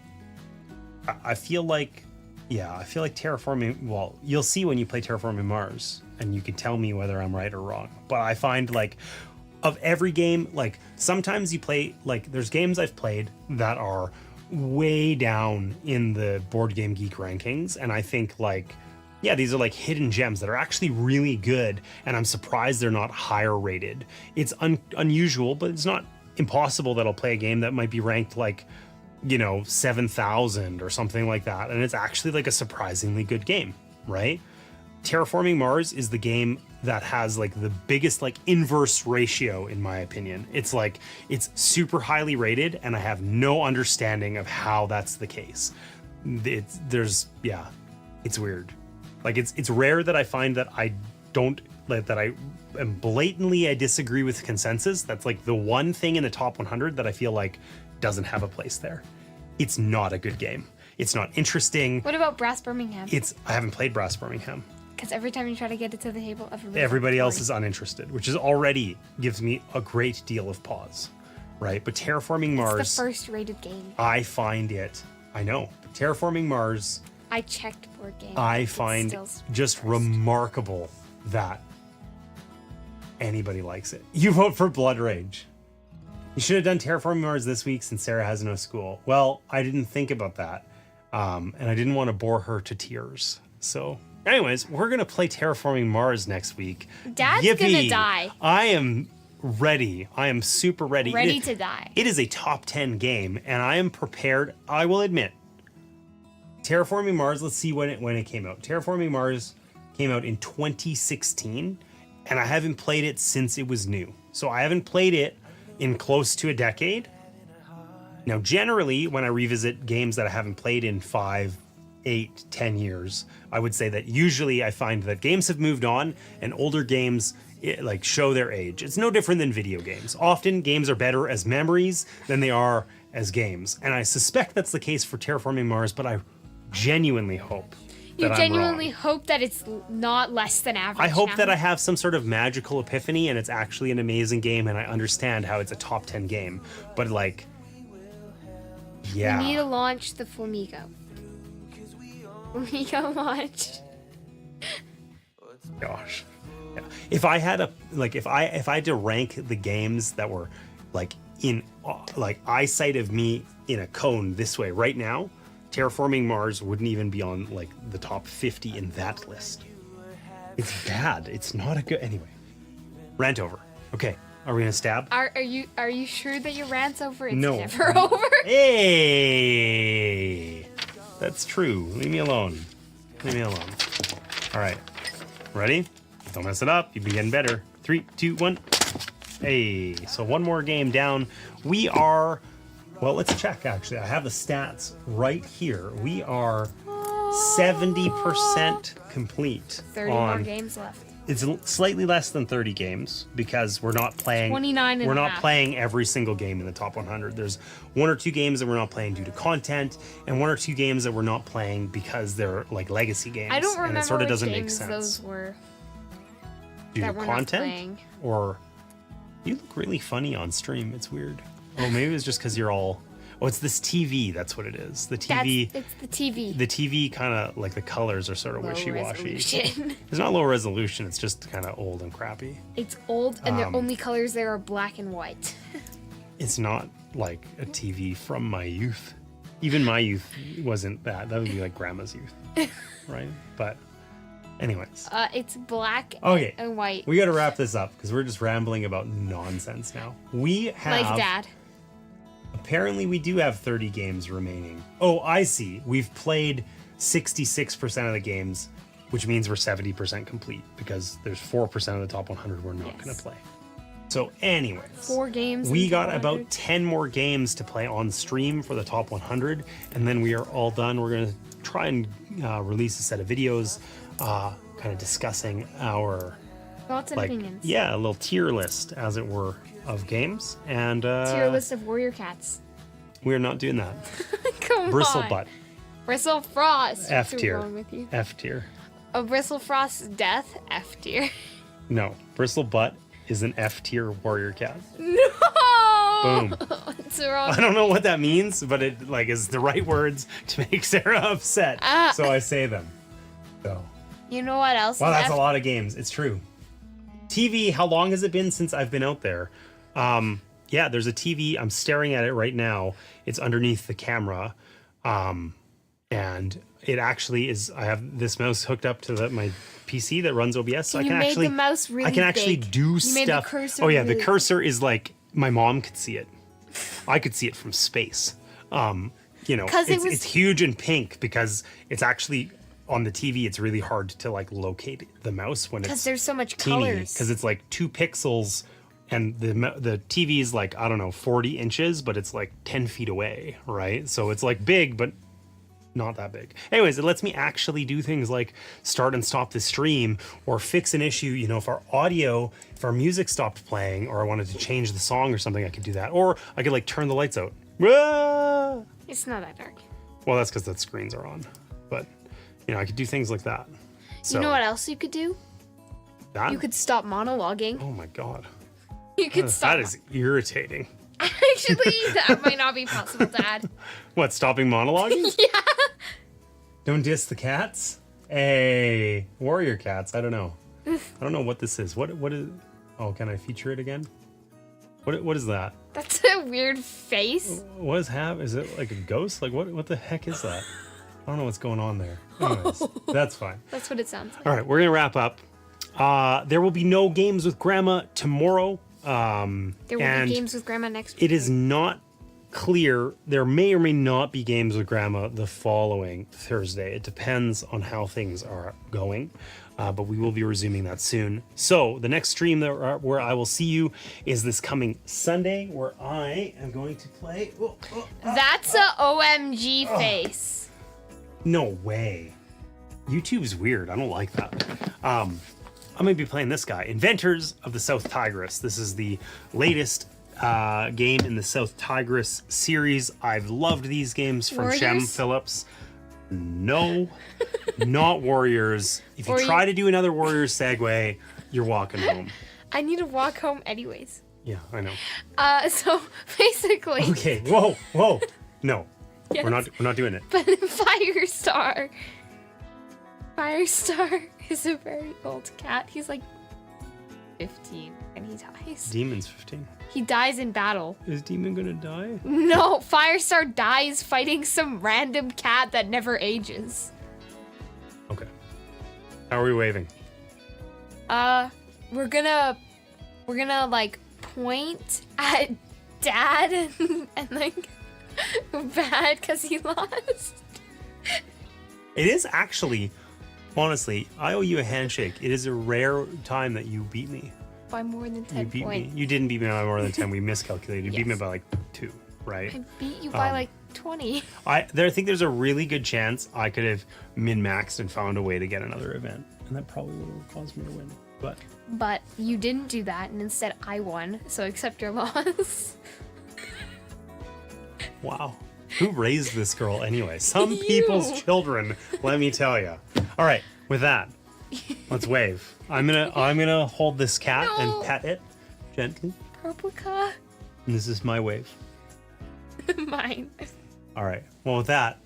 B: I feel like Yeah, I feel like Terraforming, well, you'll see when you play Terraforming Mars, and you can tell me whether I'm right or wrong. But I find, like, of every game, like, sometimes you play, like, there's games I've played that are way down in the Board Game Geek rankings, and I think, like, yeah, these are, like, hidden gems that are actually really good, and I'm surprised they're not higher rated. It's unusual, but it's not impossible that I'll play a game that might be ranked, like, 7,000 or something like that, and it's actually like a surprisingly good game, right? Terraforming Mars is the game that has like the biggest like inverse ratio in my opinion. It's like it's super highly rated, and I have no understanding of how that's the case. It's weird. Like it's rare that I find that I don't like that I am blatantly I disagree with consensus. That's like the one thing in the top 100 that I feel like doesn't have a place there. It's not a good game. It's not interesting.
A: What about Brass Birmingham?
B: I haven't played Brass Birmingham.
A: Because every time you try to get it to the table,
B: everybody else is uninterested, which is already gives me a great deal of pause, right? But Terraforming Mars,
A: it's the first rated game.
B: I find it. I know. But Terraforming Mars,
A: I checked Board Game.
B: I find just remarkable that anybody likes it. You vote for Blood Rage. You should have done Terraforming Mars this week since Sarah has no school. Well, I didn't think about that. And I didn't want to bore her to tears. So, anyways, we're going to play Terraforming Mars next week.
A: Dad's going to die.
B: I am ready. I am super ready.
A: Ready to die.
B: It is a top 10 game, and I am prepared. I will admit, Terraforming Mars, let's see when it came out. Terraforming Mars came out in 2016, and I haven't played it since it was new. So I haven't played it in close to a decade. Now, generally, when I revisit games that I haven't played in 5, 8, 10 years, I would say that usually I find that games have moved on and older games like show their age. It's no different than video games. Often games are better as memories than they are as games. And I suspect that's the case for Terraforming Mars, but I genuinely hope
A: you genuinely hope that it's not less than average.
B: I hope that I have some sort of magical epiphany and it's actually an amazing game and I understand how it's a top 10 game. But like, yeah.
A: We need to launch the Flamigo. Flamigo launch.
B: Gosh. Yeah. If I had if I had to rank the games that were like in like eyesight of me in a cone this way right now, Terraforming Mars wouldn't even be on like the top 50 in that list. It's bad. It's not a good. Anyway, rant over. Okay, are we gonna stab?
A: Are you sure that your rant's over? It's
B: no.
A: Never over.
B: Hey, that's true. Leave me alone. Leave me alone. All right, ready? Don't mess it up. You've been getting better. 3, 2, 1. Hey, so one more game down. We are. Well, let's check, actually. I have the stats right here. We are 70% complete.
A: 30 more games left.
B: It's slightly less than 30 games because we're not playing
A: 29 and
B: we're
A: a
B: not
A: half.
B: playing every single game in the top 100. There's 1 or 2 games that we're not playing due to content, and 1 or 2 games that we're not playing because they're like legacy games.
A: I don't remember
B: and it sort of
A: which
B: doesn't make
A: games
B: sense.
A: those were.
B: Due to
A: that we're not
B: content?
A: playing.
B: Or you look really funny on stream. It's weird. Oh, maybe it's just because you're all. Oh, it's this TV. That's what it is. The TV.
A: It's the TV.
B: The TV kind of like the colors are sort of
A: Low
B: wishy-washy.
A: resolution.
B: It's not low resolution. It's just kind of old and crappy.
A: It's old, and the only colors there are black and white.
B: It's not like a TV from my youth. Even my youth wasn't that. That would be like grandma's youth, right? But, anyways.
A: It's black
B: Okay.
A: and white.
B: We got to wrap this up because we're just rambling about nonsense now. We have.
A: Like Dad.
B: Apparently, we do have 30 games remaining. Oh, I see. We've played 66% of the games, which means we're 70% complete because there's 4% of the top 100 we're not going to play. So, anyways,
A: 4 games.
B: We got about 10 more games to play on stream for the top 100, and then we are all done. We're going to try and release a set of videos, kind of discussing our
A: thoughts and opinions.
B: Yeah, a little tier list, as it were, of games. And
A: tier list of warrior cats.
B: We're not doing that.
A: Come
B: Bristlebutt.
A: on. Bristlefrost.
B: F tier.
A: What's wrong with you?
B: F tier.
A: A Bristlefrost's death. F tier.
B: No, Bristlebutt is an F tier warrior cat.
A: No.
B: Boom.
A: What's wrong?
B: I don't know what that means, but it like is the right words to make Sarah upset. So I say them. So.
A: You know what else?
B: Wow, that's a lot of games. It's true. TV, how long has it been since I've been out there? Yeah, there's a TV. I'm staring at it right now. It's underneath the camera. And it actually is, I have this mouse hooked up to my PC that runs OBS. So
A: You made the mouse really
B: I can actually
A: big.
B: do
A: You
B: stuff.
A: made the cursor
B: Oh yeah, the
A: really
B: cursor is like, my mom could see it. I could see it from space. You know,
A: 'Cause
B: it's huge and pink because it's actually on the TV. It's really hard to like locate the mouse when it's
A: Because there's so much
B: teeny,
A: colors.
B: because it's like 2 pixels and the TV is like, I don't know, 40 inches, but it's like 10 feet away, right? So it's like big, but not that big. Anyways, it lets me actually do things like start and stop the stream or fix an issue. You know, if our music stopped playing or I wanted to change the song or something, I could do that. Or I could like turn the lights out. Ah!
A: It's not that dark.
B: Well, that's because the screens are on. But, you know, I could do things like that. So,
A: You know what else you could do?
B: that?
A: You could stop monologuing.
B: Oh my God.
A: You could stop.
B: That is irritating.
A: Actually, that might not be possible, Dad.
B: What, stopping monologuing?
A: Yeah.
B: Don't diss the cats? Hey, warrior cats. I don't know. I don't know what this is. What is... Oh, can I feature it again? What is that?
A: That's a weird face.
B: What is Is it like a ghost? Like what the heck is that? I don't know what's going on there. Anyways, that's fine.
A: That's what it sounds like.
B: All right, we're gonna wrap up. There will be no games with Grandma tomorrow.
A: There will be games with Grandma next week.
B: It is not clear. There may or may not be games with Grandma the following Thursday. It depends on how things are going. But we will be resuming that soon. So the next stream where I will see you is this coming Sunday, where I am going to play.
A: That's a OMG face.
B: No way. YouTube's weird. I don't like that. I'm going to be playing this guy, Inventors of the South Tigris. This is the latest game in the South Tigris series. I've loved these games from
A: Warriors?
B: Shem Phillips. No, not Warriors. If you
A: Or
B: try to do another Warriors segue, you're walking home.
A: I need to walk home anyways.
B: Yeah, I know.
A: So basically.
B: Okay, whoa. No,
A: Yes.
B: we're not doing it.
A: But Firestar is a very old cat. He's like 15 and he dies.
B: Demon's 15.
A: He dies in battle.
B: Is Demon gonna die?
A: No, Firestar dies fighting some random cat that never ages.
B: Okay. How are we waving?
A: We're gonna like point at Dad and like bad because he lost.
B: It is actually, honestly, I owe you a handshake. It is a rare time that you beat me.
A: By more than 10
B: You beat
A: points.
B: me. You didn't beat me by more than 10. We miscalculated. You beat me
A: Yes.
B: by like 2, right?
A: I beat you by like 20.
B: I think there's a really good chance I could have min-maxed and found a way to get another event. And that probably would have caused me to win.
A: But you didn't do that, and instead I won, so accept your loss.
B: Wow. Who raised this girl anyway? Some
A: You.
B: people's children, let me tell you. All right, with that, let's wave. I'm gonna hold this cat
A: No.
B: and pet it gently.
A: Purple car.
B: And this is my wave.
A: Mine.
B: All right. Well, with that,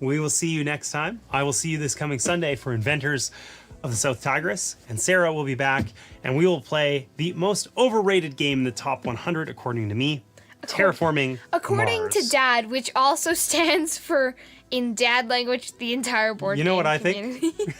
B: we will see you next time. I will see you this coming Sunday for Inventors of the South Tigris, and Sarah will be back, and we will play the most overrated game in the top 100 according to me, Terraforming
A: According
B: Mars.
A: to Dad, which also stands for, in Dad language, the entire board
B: You know
A: game
B: what I think?
A: community.